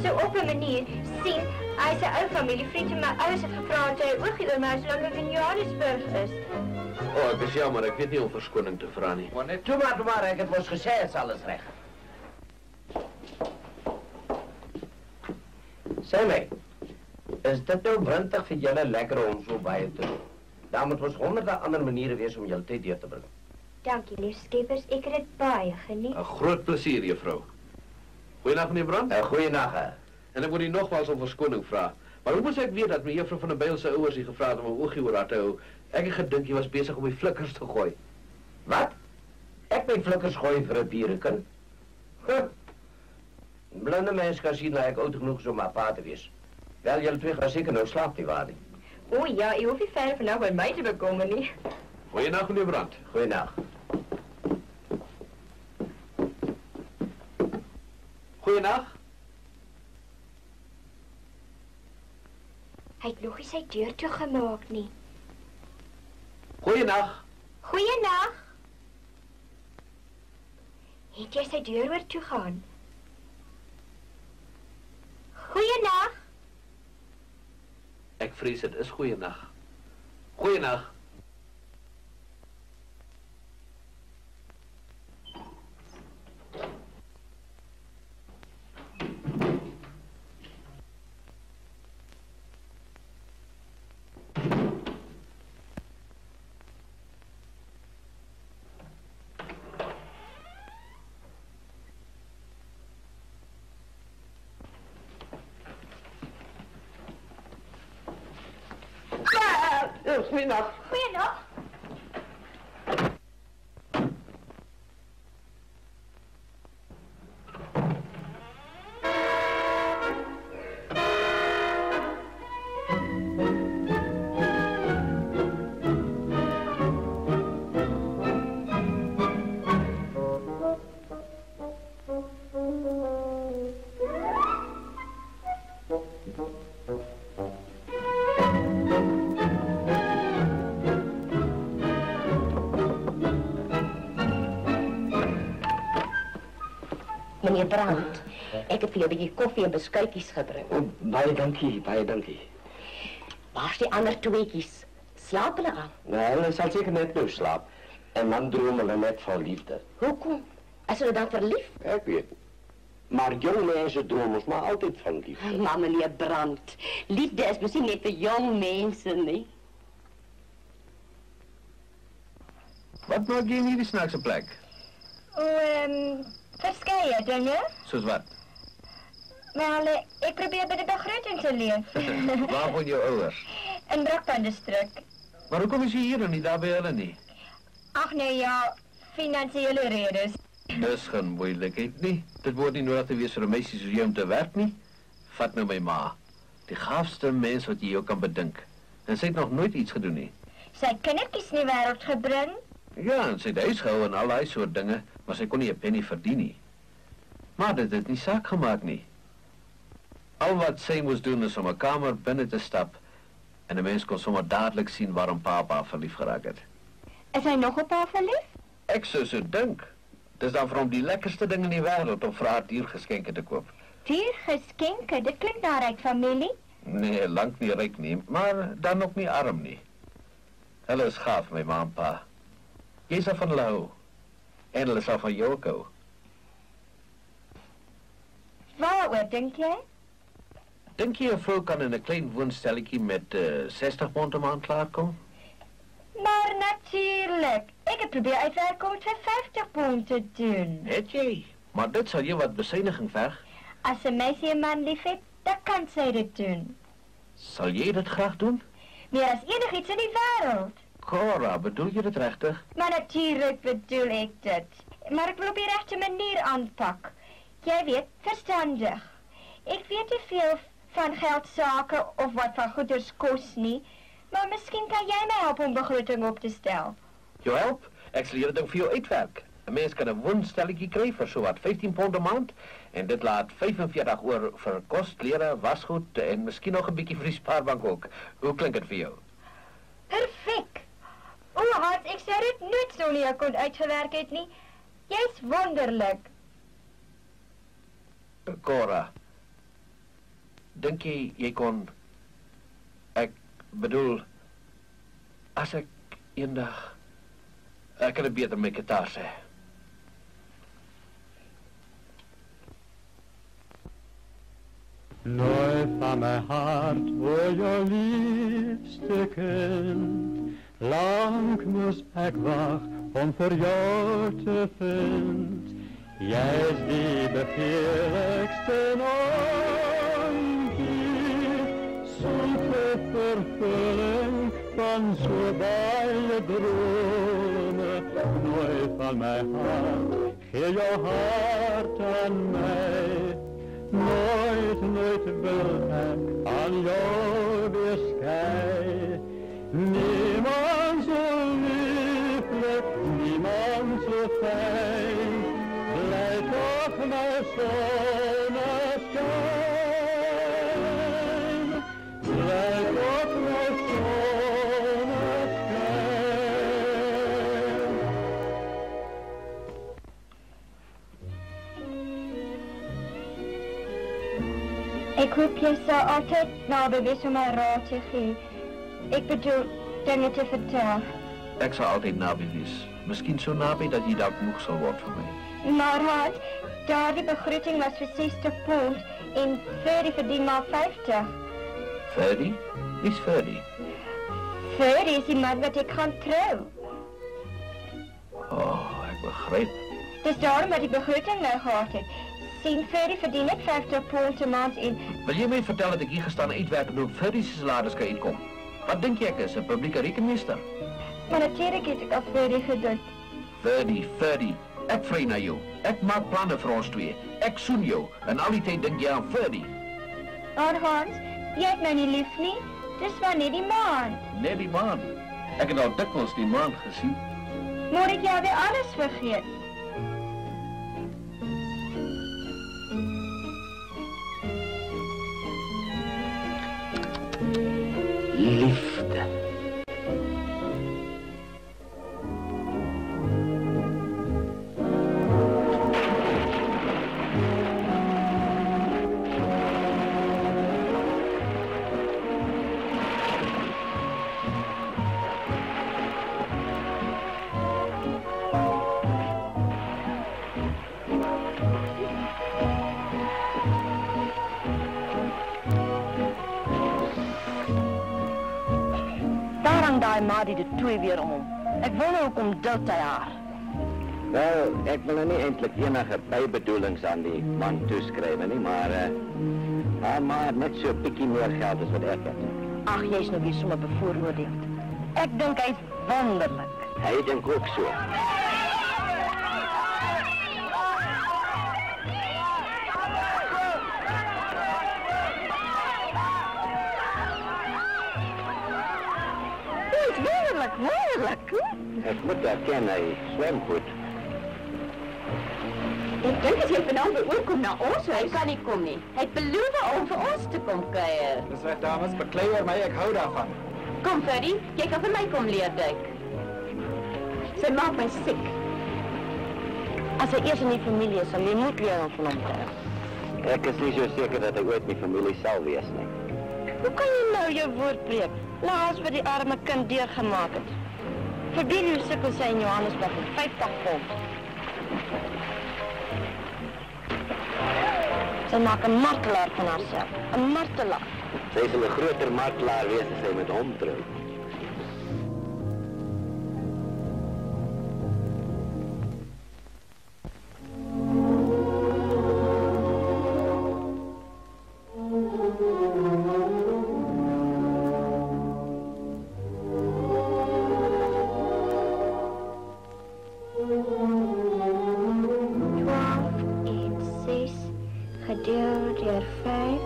so op 'n manier. Sien, hy is 'n ou familievriend en my ouers het gevra dat hy oogie oor my solank ek in Johannesburg is.
O, ek is jammer, ek weet nie om verskoning te vra nie.
Maar net toe maar, ek het mos gesê, is alles reg. Sê my, is dit nou wrintig vir julle lekker om so baie te doen? Daar moet ons honderde ander maniere wees om julle tyd deur te bring.
Dankie, lief skeppers, ek het dit baie geniet.
'n Groot plesier, juffrou. Goeienaand, meneer Brandt.
Goeienaand.
En ek moet u nogmaals om verskoning vra. Maar hoe moes ek weet dat mevrou van der Byl se ouers u gevra het om 'n oogie oor haar te hou? Ek het gedink jy was besig om die flikkers te gooi.
Wat? Ek my flikkers gooi vir 'n dierekind? Blinde mens kan sien dat ek oud genoeg is om haar pa te wees. Wel, julle twee gaan seker nou slaap die waar nie.
O ja, jy hoef nie verder vandag by my te bekommer nie.
Goeienaand, meneer Brandt.
Goeienaand.
Goeienaand.
Hy het nog nie sy deur toegemaak nie.
Goeienaand.
Goeienaand. Het jy sy deur oor toe gaan? Goeienag.
Ek vrees dit is goeienag. Goeienag.
Goeiedag.
Goeiedag.
Meneer Brandt, ek het vir jou 'n bietjie koffie en beskuitjies gebring.
Baie dankie, baie dankie.
Waar's die ander tweetjies? Slaap hulle al?
Nou, hulle sal seker net nou slaap. En man droom hulle net van liefde.
Hoekom? Is hulle dan verlief?
Ek weet. Maar jong mense droom ons maar altyd van liefde.
Maar meneer Brandt, liefde is miskien net vir jong mense, nie?
Wat maak jy in hierdie snaakse plek?
Verskeie dinge.
Soos wat?
Wel, ek probeer by die begroting te leef.
Waar woon jou ouers?
In Brakpan distrik.
Maar hoekom is jy hier en nie daar by hulle nie?
Ag nee ja, finansiële redes.
Dis geen moeilikheid nie. Dit word nie nodig te wees vir 'n meisie soos jy om te werk nie. Vat nou my ma. Die gaafste mens wat jy jou kan bedink. En sy het nog nooit iets gedoen nie.
Sy kindertjies in die wêreld gebring.
Ja, en sy het huis gehou en al daai soort dinge, maar sy kon nie 'n penny verdien nie. Maar dit het nie saak gemaak nie. Al wat sy moes doen is om 'n kamer binne te stap en 'n mens kon sommer dadelik sien waarom pa verlief geraak het.
Is hy nog op haar verlief?
Ek sou so dink. Dis dan vir hom die lekkerste ding in die wêreld om vir haar diergeskenke te koop.
Diergeskenke, dit klink na ryk familie.
Nee, lank nie ryk nie, maar dan ook nie arm nie. Hulle is gaaf, my ma en pa. Jy sal van hulle hou. En hulle sal van jou ook hou.
Waaroor dink jy?
Dink jy 'n vrou kan in 'n klein woonstelletjie met 60 pond 'n maand klaarkom?
Maar natuurlijk. Ik heb probeer uitwerken om het voor 50 pond te doen.
Het jy? Maar dit sal jy wat besuiniging verg.
Als een meisje een man lief heeft, dan kan zij dit doen.
Sal jy dit graag doen?
Meer als enig iets in die wereld.
Cora, bedoel je dit regtig?
Maar natuurlijk bedoel ik dit. Maar ik wil op die rechte manier aanpak. Jij weet, verstandig. Ik weet te veel van geldzaken of wat van goeders kost niet. Maar misschien kan jij mij helpen om begroting op te stellen.
Jou help? Ek sal hierdie ding vir jou uitwerk. 'n Mens kan 'n woonstelletjie kry vir sowat 15 pond 'n maand en dit laat 45 oor vir kos, klere, wasgoed en miskien nog 'n bietjie vir die spaarbank ook. Hoe klink dit vir jou?
Perfect. O, Hart, ik zou dit nooit zo niet kon uitgewerkt het nie. Jy's wonderlik.
Cora, dink jy kon... Ek bedoel, as ek eendag... Ek kan dit beter met gitaar sê.
Nooit van mijn hart, o jou liefste kind. Lang moest ik wachten om voor jou te vinden. Jij is die begeerlijkste ooit. Zoete vervulling van zo baie dromen. Nooit van mijn hart, geef jouw hart aan mij. Nooit wil ik aan jou weer schei. Niemand zo lieflijk, niemand zo fijn. Blijf toch mijn zonneschijn. Blijf toch mijn zonneschijn.
Ik hoop je zal altijd naby wees om my raad te gee. Ik bedoel, dinge te vertel.
Ek sal altyd naby wees. Miskien so naby dat jy dalk moeg sal word vir my.
Maar Hart, daardie begroeting was vir 60 pond en Ferdy verdien maar 50.
Ferdy? Wie's Ferdy?
Ferdy is die man wat ek gaan trou.
Oh, ek begryp.
Dis daarom dat die begroting nou gehad het. Sien, Ferdy verdien net 50 pond 'n maand en...
Wil jy my vertel dat ek hier gestaan uitwerk en op Ferdy se salaris kan uitkom? Wat dink jy ek is, 'n publieke rekenmeester?
Maar natuurlijk het ek al Ferdy gedink.
Ferdy, ek vry na jou. Ek maak planne vir ons twee. Ek soen jou en al die tyd dink jy aan Ferdy.
Maar Hans, jy het my nie lief nie. Dis maar net die maan.
Net die maan. Ek het al dikwels die maan gesien.
Moet ek jou weer alles vergeet?
Liefde.
Daai Marie de twee weer om hom. Ek wonder hoekom dult hy haar.
Wel, ek wil nou nie eintlik enige bybedoelings aan die man toeskryf nie, maar haar ma het net so 'n bietjie meer geld as wat ek het.
Ag, jy's nou weer sommer bevooroordeel. Ek dink hy's wonderlik.
Hy dink ook so.
Wonderlik.
Ek moet erken, hy swem goed.
Ek dink as jy vanaand weer oorkom na ons, hy kan nie kom nie. Hy het beloof om vir ons te kom kuier.
Dis reg dames, beklei oor my, ek hou daarvan.
Kom Ferdy, jy kan vir my kom leer duik. Sy maak my siek.
As hy eers in die familie is, sal jy moet leer om van hom te hou.
Ek is nie so seker dat hy ooit my familie sal wees nie.
Hoe kan jy nou jou woord breek? Laas wat die arme kind deurgemaak het. Verdien hoe sukkel sy in Johannesburg met 50 pond. Sy maak 'n martelaar van haarself. 'n Martelaar.
Sy sal 'n groter martelaar wees as sy met hom trou.
Gedeeld deur 5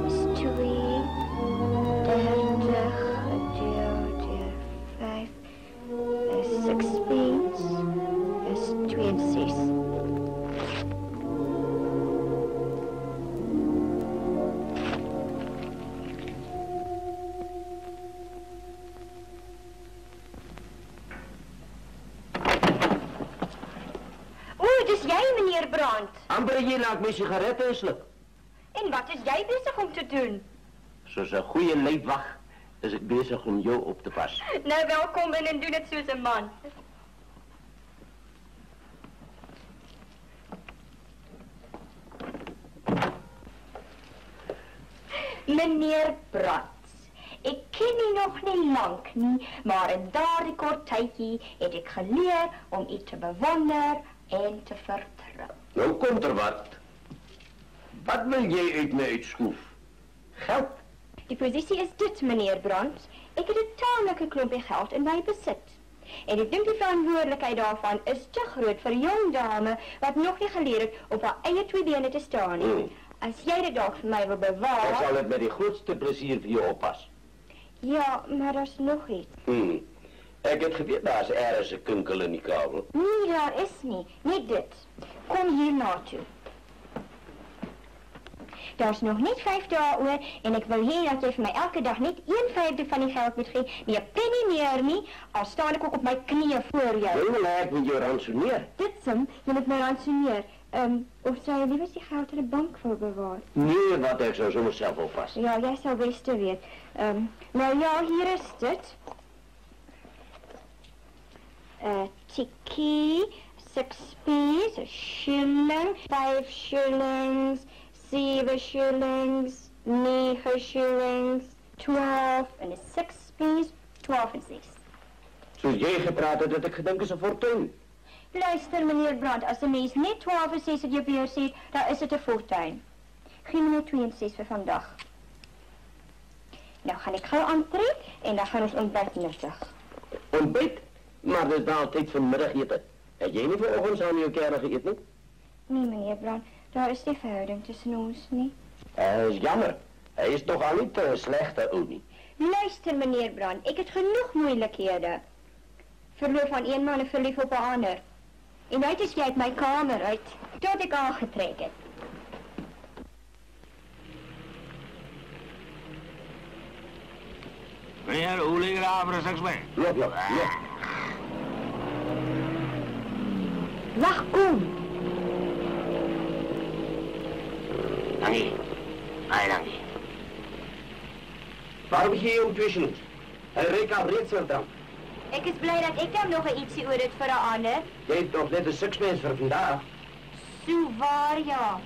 is 2, 30 gedeeld deur 5 is 16 is 62. Dis jy, meneer Brandt.
Amper jy laat my sigarette insluk.
En wat is jy besig om te doen?
Soos 'n goeie lijfwag is ek besig om jou op te pas.
Nou welkom in en doen dit soos 'n man. Meneer Brandt, ek ken u nog nie lank nie, maar in daardie kort tydjie het ek geleer om u te bewonder en te vertrou.
Nou komt er wat. Wat wil jy uit my uitskoef? Geld?
Die posisie is dit, meneer Brandt. Ek het 'n taamlike klompie geld in my besit. En ek dink die verantwoordelikheid daarvan is te groot vir 'n jong dame wat nog nie geleer het op haar eie twee bene te staan nie. As jy dit dalk vir my wil bewaar...
Ek sal dit met die grootste plesier vir jou oppas.
Ja, maar daar's nog iets.
Ek het geweet daar's ergens 'n kinkel in die kabel.
Nee, daar is nie. Net dit. Kom hier na toe. Daar's nog net 5 dae oor en ek wil hê dat jy vir my elke dag net 1/5 van die geld moet gee. Nie 'n penny meer nie, al staan ek ook op my knieë voor jou.
Jy wil hê ek moet jou rantsoeneer.
Dit sim, jy moet my rantsoeneer. Of zou je liever die geld in de bank voor bewaren?
Nee, wat ik zou zo zelf opvast.
Ja, jij zou best weten. Nou ja, hier is het. Tikkie, 6p, een shilling, 5 shillings, 7 shillings, 9 shillings, 12 en 6p's, 12 en 6.
Zoals jij gepraat hebt, dat ik gedenk is een fortuin.
Luister, meneer Brandt, als de mens net 12 en 6 op je beurs ziet, dan is het een fortuin. Geef me net 2 en 6 voor vandaag. Nou ga ik gauw aantreden en dan gaan we ons ontbijt nuttig.
Ontbijt? Maar dat is wel tijd van middageten. Heb jij niet vanochtend aan je kern gegeten?
Nee, meneer Brandt, daar is die verhouding tussen ons niet.
Dat is jammer. Hij is toch al niet een slechte Onie.
Luister, meneer Brandt, ik heb genoeg moeilijkheden. Verloor van een man en verlief op een ander. En uit is jij uit mijn kamer uit, tot ik aangetrekt heb.
Meneer, hoe liggen de avond straks mee?
Loop.
Wacht, kom.
Dankie. Dankie. Waarom heb je hier om 2 shillings? Hij reek al reeds wel drank.
Ik is blij dat ik dan nog ietsie oor het voor een ander.
Jij hebt toch net een suksmens voor vandaag?
Zo waar, ja.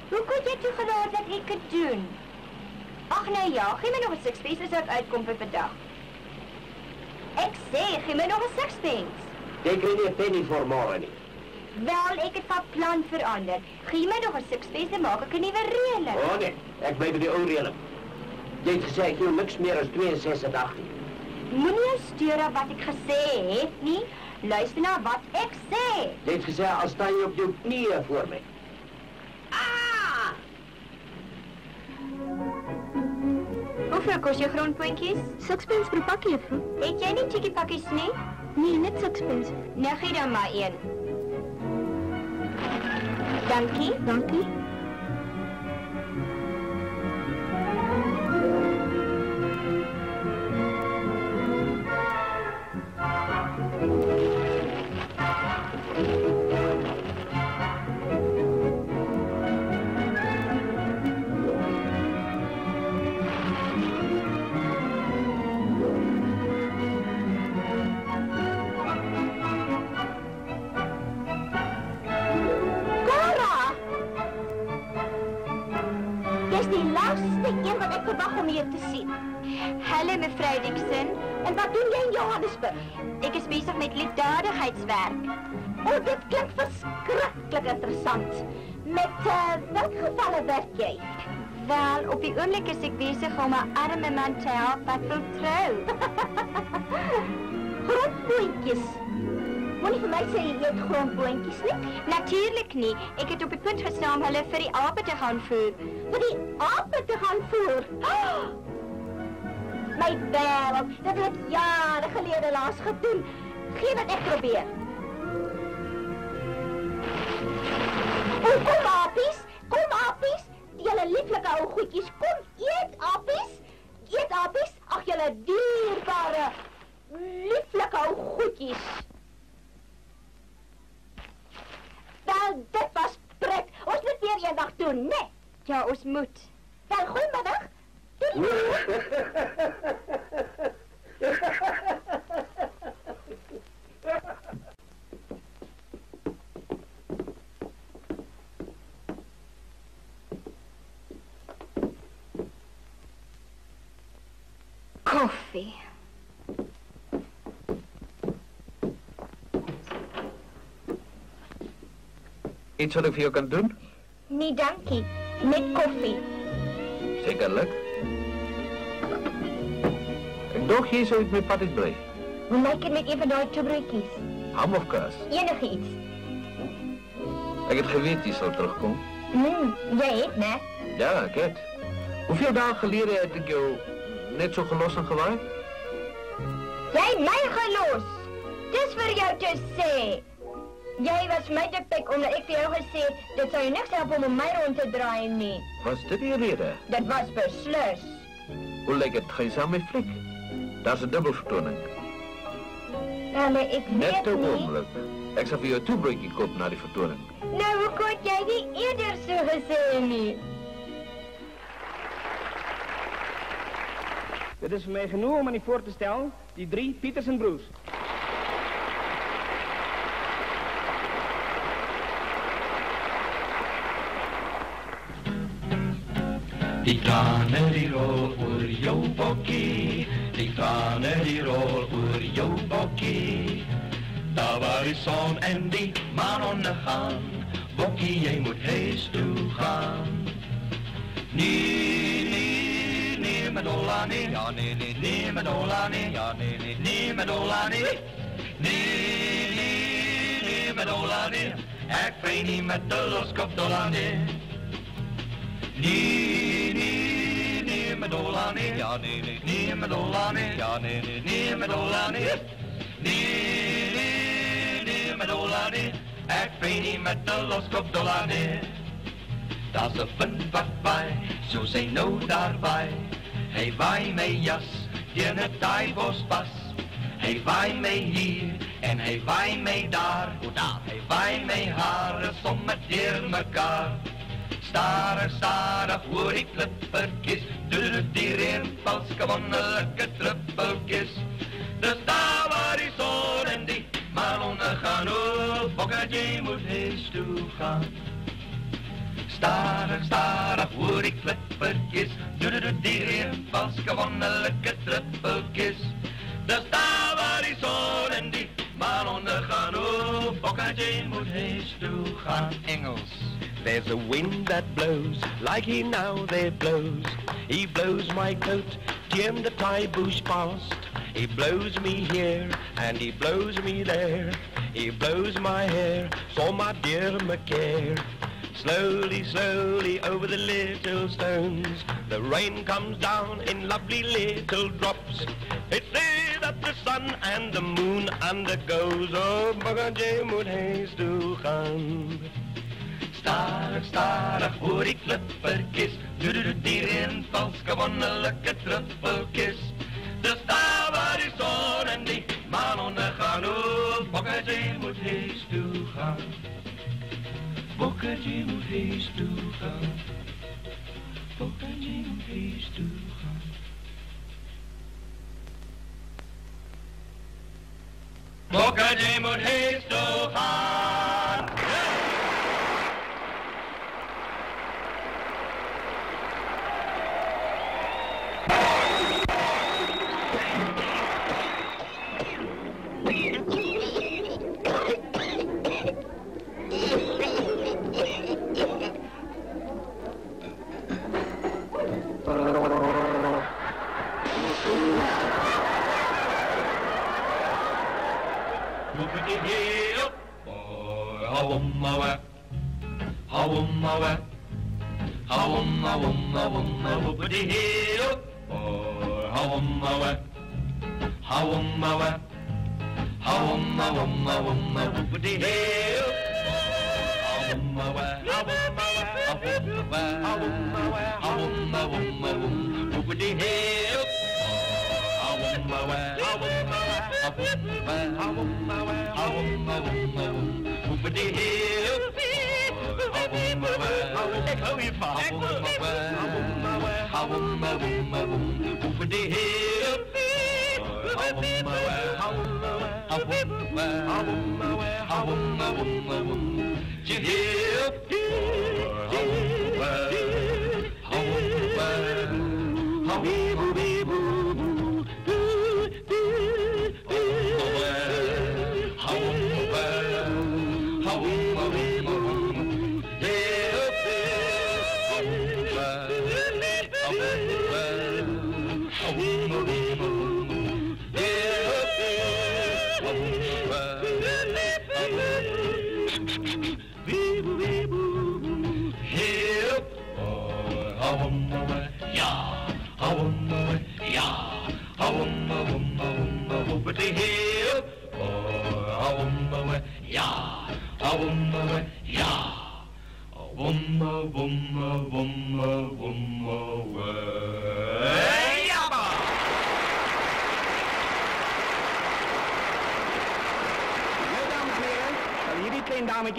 Hoe kon je toegelaten dat ik het doen? Ach nee ja, geef me nog een sixpence als ik uitkom voor vandaag. Ik zeg, geef me nog een sixpence.
Ik krijg niet een penny voor morgen niet.
Wel, ik heb van plan veranderd. Geef me nog een sixpence, dan maak ik een nieuwe reëling.
Oh nee, ik blijf bij die oude reëling. Je hebt gezegd, ik wil niks meer dan 62 18.
Moenie sturen wat ik gezegd heb, nie. Luister naar wat ik zeg.
Je hebt gezegd, al sta je op je knieën voor mij.
Ah! Hoeveel kost je groenpuntjes?
6 pence per pakje, juffrouw.
Eet jij niet chickie pakjes, nie?
Nee, net 6 pence.
Nou, gee dan maar 1. Dankie.
Dankie.
Om je te zien. Hallo mevrouw Dixon. En wat doen jij in Johannesburg? Ik is bezig met liefdadigheidswerk. Oh, dit klinkt verschrikkelijk interessant. Met welke gevallen werk jij? Wel, op die ogenblik is ik bezig om een arme man te helpen wat wil trouwen. Grondboontjes. Moenie vir my sê jy het grondboontjies nie? Natuurlijk nie. Ek het op die punt gestaan om hulle vir die ape te gaan voer. Vir die ape te gaan voer? Oh, my wêreld, dat het jare gelede laas gedoen. Gee wat ek probeer. Kom apies, die julle lieflike ou goedjies, kom eet apies. Eet apies, ag julle dierbare, lieflike ou goedjies. Wel, dit was pret. Ons moet weer eendag doen, né? Ja, ons moet. Wel, goeiemiddag. Doei. Koffie.
Iets wat ik voor jou kan doen?
Nee, dankie. Net koffie.
Zekerlijk. Ik dacht je zoiets met patties blij.
Hoe lijkt het met even die toebroodjies?
Ham of kaas?
Enige iets.
Ik heb geweten die zal terugkomen.
Jij het, né?
Ja, ik het. Hoeveel dagen geleden heb ik jou net zo gelost en gewaaid?
Jij mij geloos. Het is voor jou te zeggen. Jij was mij te pik omdat ik tegen jou gezegd dat zou je niks helpen om mij rond te draaien, nie.
Was dit die reden?
Dat was beslis.
Hoe lijkt het? Ga je samen met Flik? Dat is een dubbelvertoning.
Maar ik weet
Net
niet.
ogenblik. Ik zal voor jou een toebroodje kopen naar die vertoning.
Nou, hoe Hoekom het jy nie eerder so gesê nie?
Dit is voor mij genoeg om aan u voor te stellen, die 3 Pietersen broers.
Die tranen die rol oor jou bokkie, die tranen die rol oor jou bokkie. Daar waar die zon en die maan ondergaan, bokkie, jij moet huis toe gaan. Nee, met Ola, nee, ja, nee, met Ola, nee, ja, nee, met Ola, nee. Nee, met Ola, nee, ik vrij niet met de loskop Dola, nee. Nee, met Ola, nee, ja, nee, met Ola, nee, ja, nee, met Ola, nee. Nee, met Ola, nee, ik vrij niet met de loskop Dola, nee. Dat is een wind wat waai, zo zijn nou daarbij. Hij waai mij jas, die in het taaibos pas. Hij waai mij hier en hij waai mij daar. Hij waai mij haren sommet door mekaar. Starig hoor ik klippertjes, die reenvalske wonderlijke druppeltjes. Dus daar waar die zon en die maan ondergaan, oh, bokketje moet huis toe gaan. Starig hoor ik klippertjes, die reenvalske wonderlijke druppeltjes. Dus daar waar die zon en die maan ondergaan, oh, bokketje moet huis toe gaan.
Engels. There's a wind that blows, like he now there blows. He blows my coat, Jim the tie bush past. He blows me here, and he blows me there. He blows my hair, so my dear McCare. Slowly, slowly over the little stones, the rain comes down in lovely little drops. It's there that the sun and the moon undergoes. Oh, bokketje moet huis toe gaan.
Starig hoor ik klippertjes, die reenvalske wonderlijke druppeltjes. Dus daar waar die zon en die maan ondergaan, oh, bokketje moet huis toe gaan. Bokketje moet huis toe gaan. Bokketje moet huis toe gaan. Bokketje moet huis toe gaan.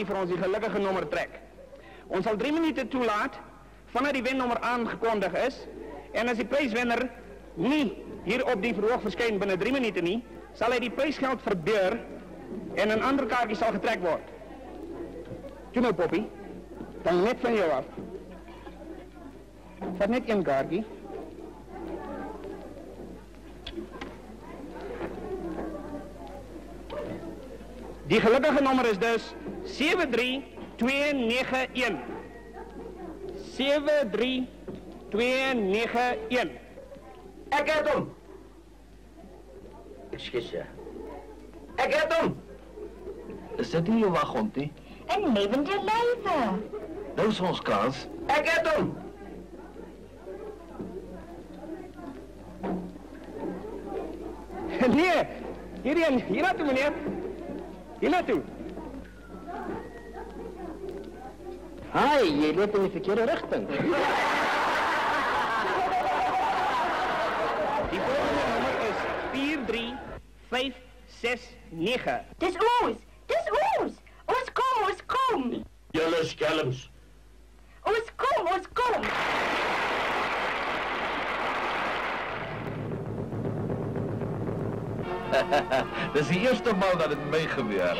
Voor ons die gelukkige nummer trek. Ons sal 3 minute toelaat vanaf die wennommer aangekondig is. En as die prijswenner nie hier op die verhoog verskyn binne 3 minute nie, sal hy die prijsgeld verbeur en een ander kaartjie sal getrek word. Toe nou, Poppy, dan net van jou af. Vat net 1 kaartjie. Die gelukkige nommer is dus 73291. 73291.
Ek het hom. Ekskuus. Ek het hom.
Is dit nie jou waghond nie?
'n lewende lywe.
Nou is ons kans.
Ek het hom.
Nee, hierheen, hier naartoe meneer. Hier naartoe.
Hi, jy loop in die verkeerde rigting.
Die volgende nommer is 43569.
Dis ons. Dis ons. Ons kom.
Julle skelms.
Ons kom.
Dis die eerste maal dat dit my gebeur.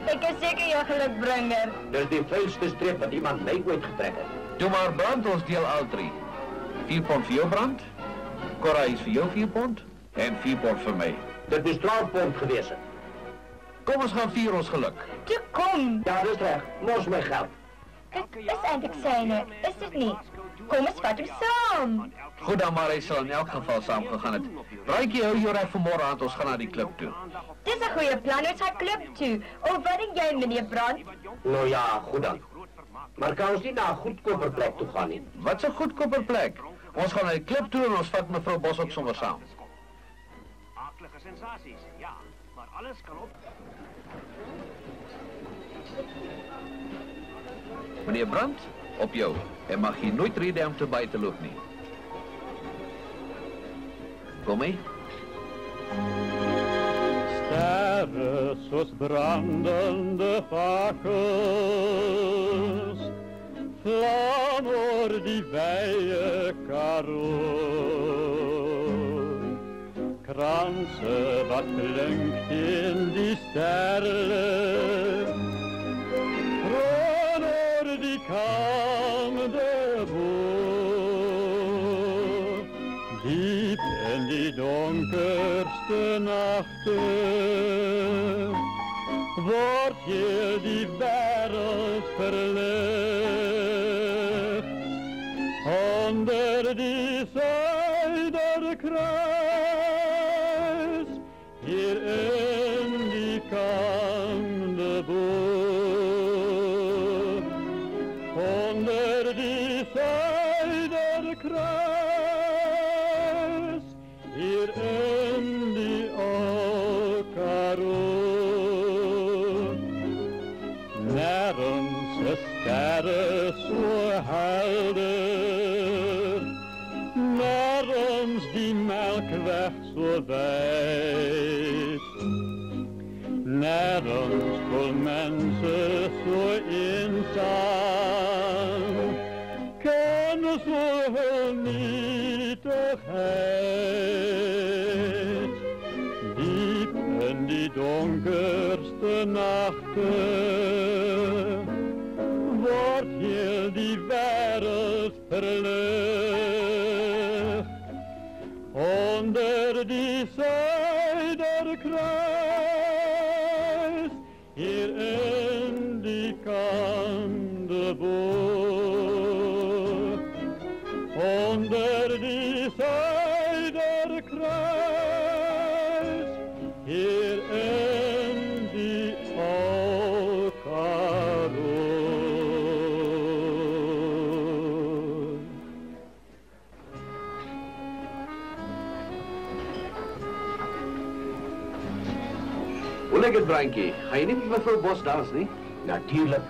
Ek is seker jou gelukbringer.
Dis die vuilste streep wat iemand my ooit getrek het.
Toe maar brand, ons deel al 3. 4 pond vir jou brand, Cora is vir jou 4 pond en 4 pond vir my.
Dit is 12 pond gewees.
Kom ons gaan vier ons geluk.
Toe kom.
Ja, dis reg. Mos my geld.
Dit is eintlik syne, is dit nie? Kom ons vat hom saam.
Goed dan, maar hy sal in elk geval saamgegaan het. Braaitjie, hou jou reg vir môre aan, ons gaan na die klub toe.
Dis 'n goeie plan, ons gaan klub toe. Of wat dink jy, meneer Brand?
Nou ja, goed dan. Maar kan ons nie na 'n goedkoper plek toe gaan nie?
Wat 'n goedkoper plek? Ons gaan na die klub toe en ons vat mevrou Bos ook sommer saam.
Akelige sensasies, ja, maar alles kan op.
Meneer Brand, op jou. En mag hier nooit rede om te by te loop nie. Kom mee.
Sterre soos brandende fakkels, vlam oor die wye Karoo. Kranse wat klink in die sterre, kroon oor die kamde boom. Diep in die donkerste nachten wordt heel die wereld verlicht. Onder die Zuiderkruis, hier in die kamde boom. Onder die Zuiderkruis, hier in die Karoo. Nergens is sterren zo helder, nergens die melkweg zo wijd. Nergens vol mensen zo eenzaam, ken zoveel nietigheid. Diep in die donkerste nachten wordt heel die wereld verlicht. Onder die Zuiderkruis, hier in die Kandeboom. Onder die Zuiderkruis, hier in die Karoo.
Hoe lyk dit, Brandjie? Ga jy nie met mevrou Bos dans nie?
Natuurlijk.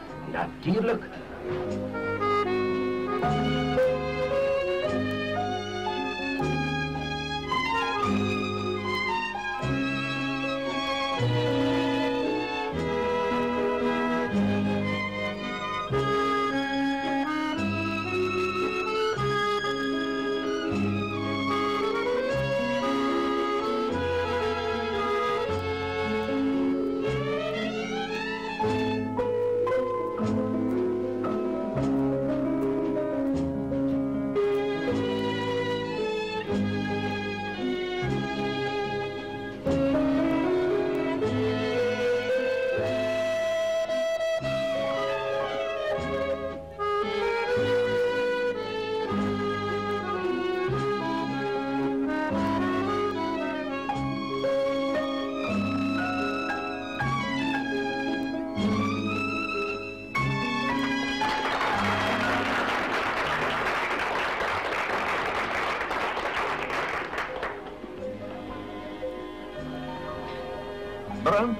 Brand?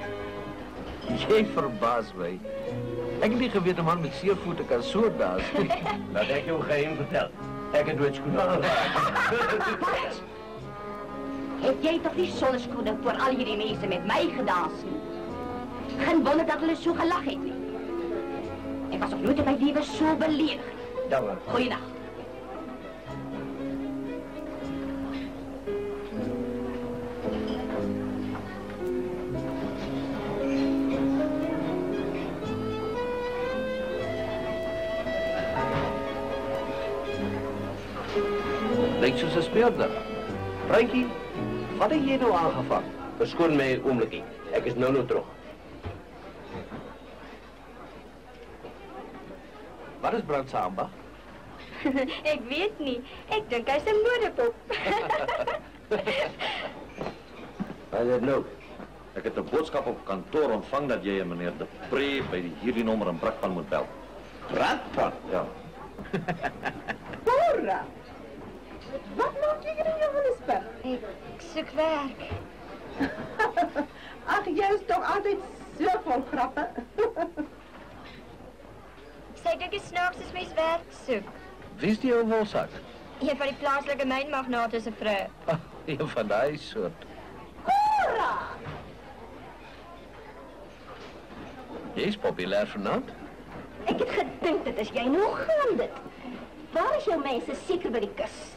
Jy verbaas my. Ek het nie geweet 'n man met seervoete kan so dans.
Laat ek jou geheim vertel. Ek het nooit skoene aangeraak.
Wat? Het jy toch die sonneskoene voor al hierdie mense met my gedans nie? Geen wonder dat hulle so gelag het nie. Ek was nog nooit in my lewe so beledigd.
Dank.
Goeiedag.
Lyk soos 'n speelder.
Frankie, wat het jy nou aangevang? Verskoon my oomblikie. Ek is nou terug.
Wat is Brand se ambag?
Ek weet nie. Ek dink hy's 'n modepop.
Wat is dit nou? Ek het 'n boodskap op kantoor ontvang dat jy meneer De Pre by hierdie nommer in Brakpan moet bel.
Brakpan?
Ja.
Cora! Wat maak jy hier in Johannesburg?
Ek soek werk.
Ag, jy is toch altyd so vol grappe.
Sy dink dit snaaks as mens werk soek.
Wie is die ou wolsak?
Een van die plaaslike mynmagnate se vrou.
Een van daai soort.
Cora!
Jy's populêr vanaand.
Ek het gedink dit is jy nog gaan dit. Waar is jou mense seker by die kus?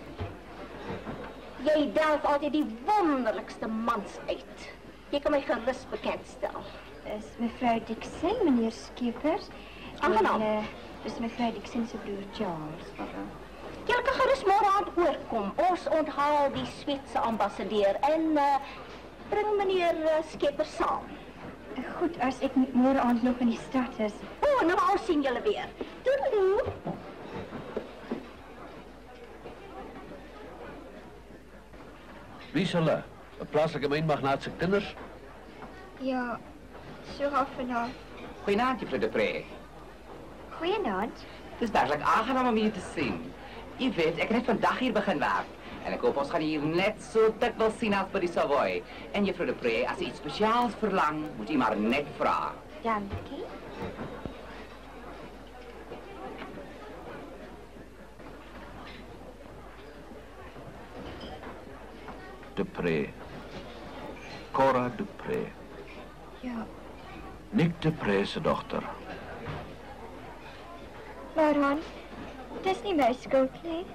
Jy delf altyd die wonderlikste mans uit. Jy kan my gerus bekendstel.
Is mevrou Dixon, meneer Skeepers.
Aangenaam.
Dis mevrou Dixon se broer Charles.
Jy kan gerus môre aand oorkom. Ons onthaal die Switse ambassadeur en bring meneer Skeepers saam.
Goed, as ek môre aand nog in die stad is.
O, nou al sien julle weer. Doei.
Wie is hulle? 'n Plaaslike mynmagnaat se kinders?
Ja, so half en half.
Goeienaand, juffrou De Pre.
Goeienaand.
Het is werkelijk aangenaam om hier te zien. Je weet, ik heb net vandaag hier begin werk. En ik hoop ons gaan hier net zo dikwijls zien als bij de Savoy. En juffrou De Pre, als je iets speciaals verlangt, moet je maar net vragen.
Dankie.
De Pre. Cora De Pre.
Ja.
Nick De Pre se dogter.
Maar Han, dis nie my skuld nie.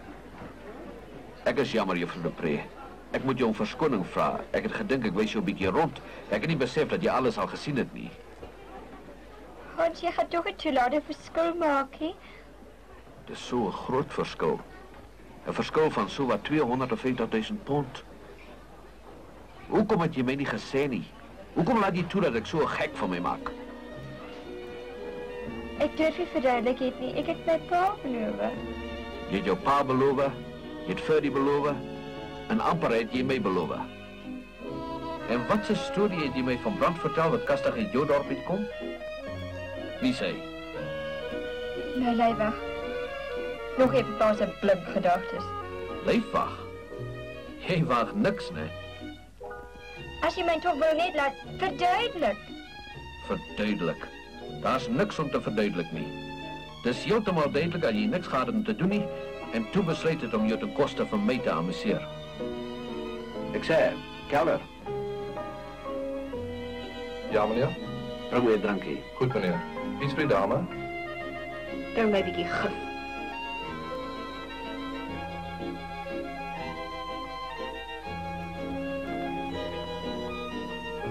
Ek is jammer, juffrou De Pre. Ek moet jou om verskoning vra. Ek het gedink ek wys jou 'n bietjie rond. Ek het nie besef dat jy alles al gesien het nie.
Hans, jy gaan toch 'n toelade verskil maak, hè?
Dis so 'n groot verskil. 'n Verskil van so wat 250.000 pond. Hoekom het jy my nie gesê nie? Hoekom laat jy toe dat ek so 'n gek van my maak?
Ek durf nie verduidelik het nie. Ek het my pa beloof.
Jy het jou pa beloof, jy het Ferdy beloof, en amper het jy my beloof. En wat 'n storie het jy my van Brand vertel wat kastig uit jou dorp het kom? Wie sê?
My lewe. Nog even pas 'n blink gedagtes.
Leefwag. Jy wag niks, né?
As jy my toch wil net laat verduidelik.
Verduidelik. Daar's niks om te verduidelik nie. Dis heeltemal duidelik dat jy niks gehad het om te doen nie en toe besluit het om jou ten koste van my te amuseer. Ek sê, kelder.
Ja, meneer.
Bring my 'n drankie.
Goed, meneer. Iets vir die dame?
Bring my 'n bietjie gif.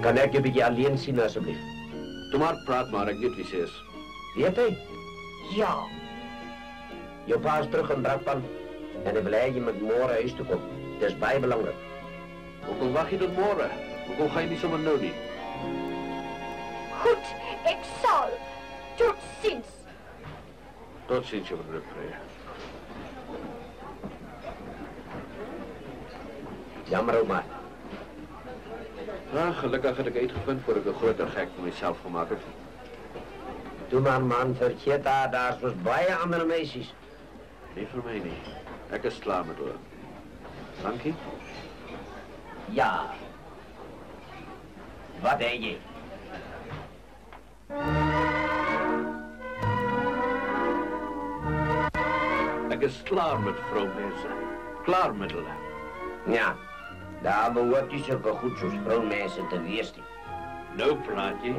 Kan ek 'n bietjie alleen sien asseblief?
Toe maar praat maar, ek weet wie sy is.
Weet hy?
Ja.
Jou pa is terug in Brakpan en hy wil hê jy moet môre huis toe kom. Dis baie belangrik.
Hoekom wag jy tot môre? Hoekom gaan jy nie sommer nou nie?
Goed, ek sal. Tot ziens.
Tot ziens, juffrou De Pre.
Jammer, ouma.
Nou, gelukkig het ek uitgevind voor ek 'n groter gek van myself gemaak het.
Toe maar man, vergeet haar, daar was baie ander meisies.
Nie vir my nie. Ek is klaar met hulle. Dankie.
Ja. Wat denk je?
Ek is klaar met vroumense. Klaar met hulle.
Ja, daar behoort nie sulke goed soos vroumense te wees nie.
Nou praat jy.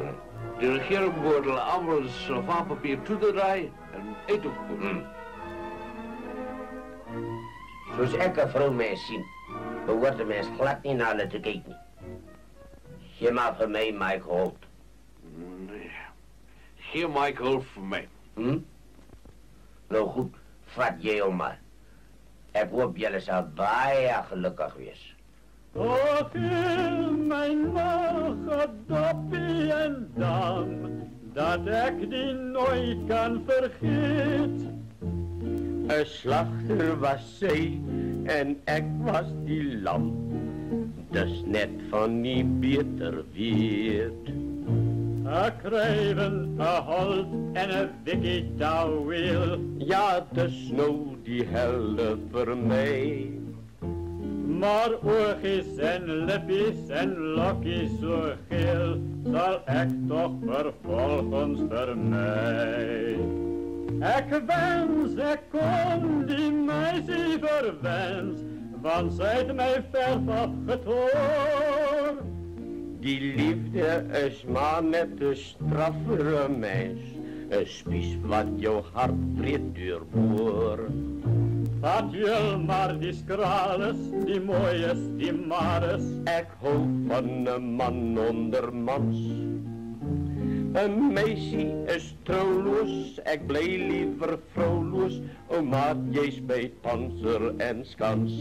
Die regering behoort hulle allemaal sulfaatpapier toe te draai en uit te voer.
Soos ek 'n vroumens sien, behoort 'n mens glad nie na hulle te kyk nie. Gee maar vir my Mike Holt.
Nee, gee Mike Holt vir my.
Nou goed, vat jy hom maar. Ek hoop julle sal baie gelukkig wees.
Och, mijn Gaddafi en dam, dat ek die nooit kan vergeet.
'n slagter was sy en ek was die lam. Dis net van nie beter weet.
'n Kryven, 'n Holt en 'n Vicky Dowell.
Ja, dis nou die helde vir my.
Maar oogies en lippies en lokkies so geel, sal ek toch vervolgens vermy. Ek wens ek kon die meisie verwens, want sy het my verf afgetoor.
Die liefde is maar net 'n straf vir 'n mens, 'n spies wat jou hart breed deurboor.
Vat jul maar die skrales, die mooies, die mares.
Ek hou van 'n man onder mans. 'n meisie is trouloos, ek bly liever vrouloos. O maat, jy's by Panzer en Skans.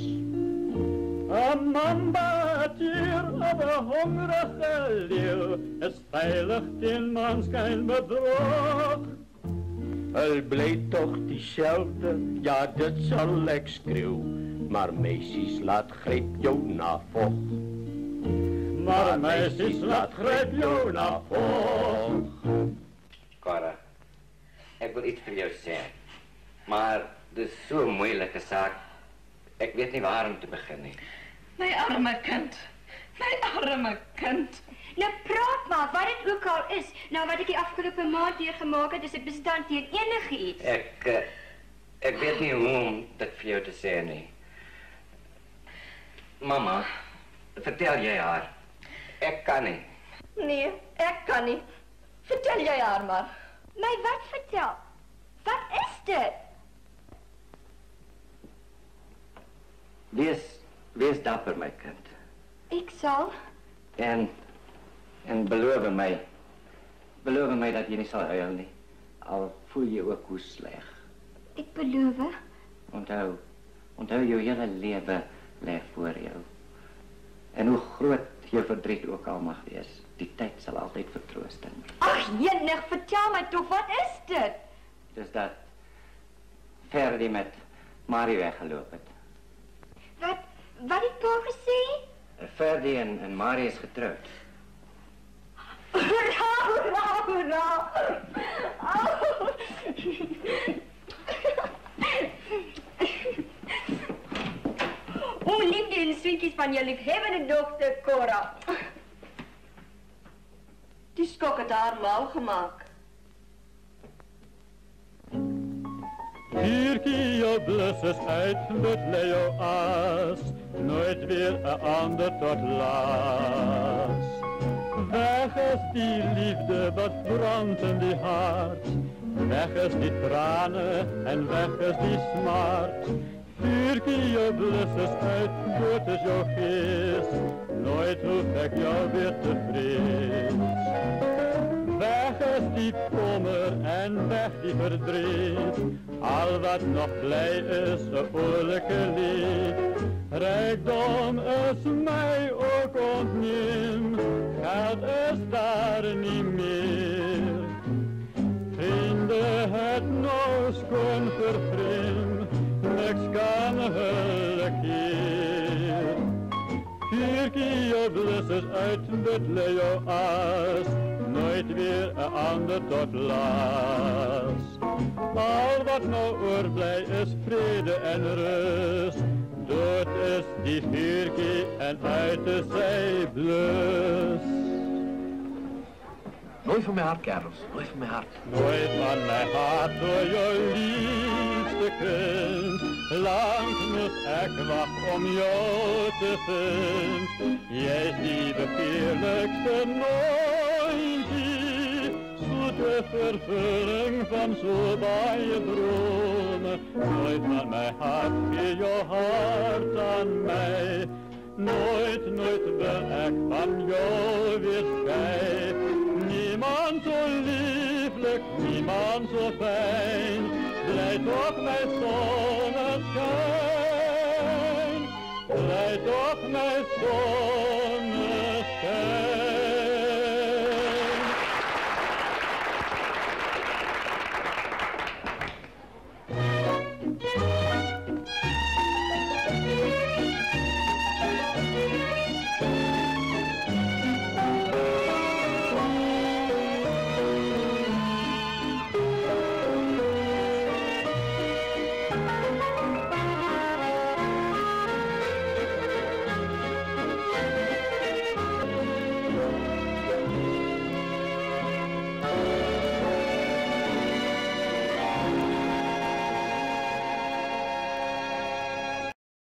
'n mamba-tier op 'n hongerige leeuw is veilig teen manskyn bedrog.
Hulle bly toch dieselfde, ja dit sal ek skreeu, maar meisies laat gryp jou na vog.
Maar meisies laat gryp jou na vog.
Cora, ek wil iets vir jou sê, maar dit is so 'n moeilike saak. Ek weet nie waar om te begin nie.
My arme kind. My arme kind.
Nou praat maar, wat dit ook al is. Nou wat ek die afgelope maand deurgemaak het, is dit bestand teen enigiets.
Ek weet nie hoe om dit vir jou te sê nie. Mama, vertel jy haar. Ek kan nie.
Nee, ek kan nie. Vertel jy haar maar.
My wat vertel? Wat is dit?
Wees dapper, my kind.
Ek sal.
En beloof my dat jy nie sal huil nie, al voel jy ook hoe sleg.
Ek beloof.
Onthou jou hele lewe lê voor jou. En hoe groot jou verdriet ook al mag wees, die tyd sal altyd vertroosting.
Ag, jenig, vertel my toch, wat is dit?
Dis dat Ferdi met Marie weggeloop het.
Wat het pa gesê?
Ferdi en Marie is getroud.
Hoera!
O, liefde en sweetjies van jou liefhebbende dogter Cora.
Die skok het haar mal gemaak.
Vuurtjie jou blus is uit, dit lê jou aas, nooit weer 'n ander tot laas. Weg is die liefde wat brandt in die hart, weg is die trane en weg is die smart. Vuurtjie jou blus is uit, dood is jou gees, nooit hoef ek jou weer te vrees. Weg is die kommer en weg die verdriet, al wat nog bly is 'n oorlike lied. Rijkdom is my ook ontneem, geld is daar nie meer. Vriende het nou skoon vervreemd, niks kan hulle keer. Vuurtjie jou blus is uit, dit lê jou aas, nooit weer 'n ander tot laas. Al wat nou oorbly is vrede en rus, dood is die vuurtjie en uit is sy blus.
Nooit van mijn hart, kerels. Nooit van mijn hart.
Nooit van mijn hart door je liefste kind. Lang moet ik wacht om jou te vinden. Jij is die begeerlijkste nooitje. Zoete vervulling van zo baie dromen. Nooit van mijn hart, geef je hart aan mij. Nooit, nooit wil ik van jou weer schei. Niemand zo lieflijk, niemand zo fijn. Blij toch mijn zonneschijn. Blij toch mijn zonneschijn.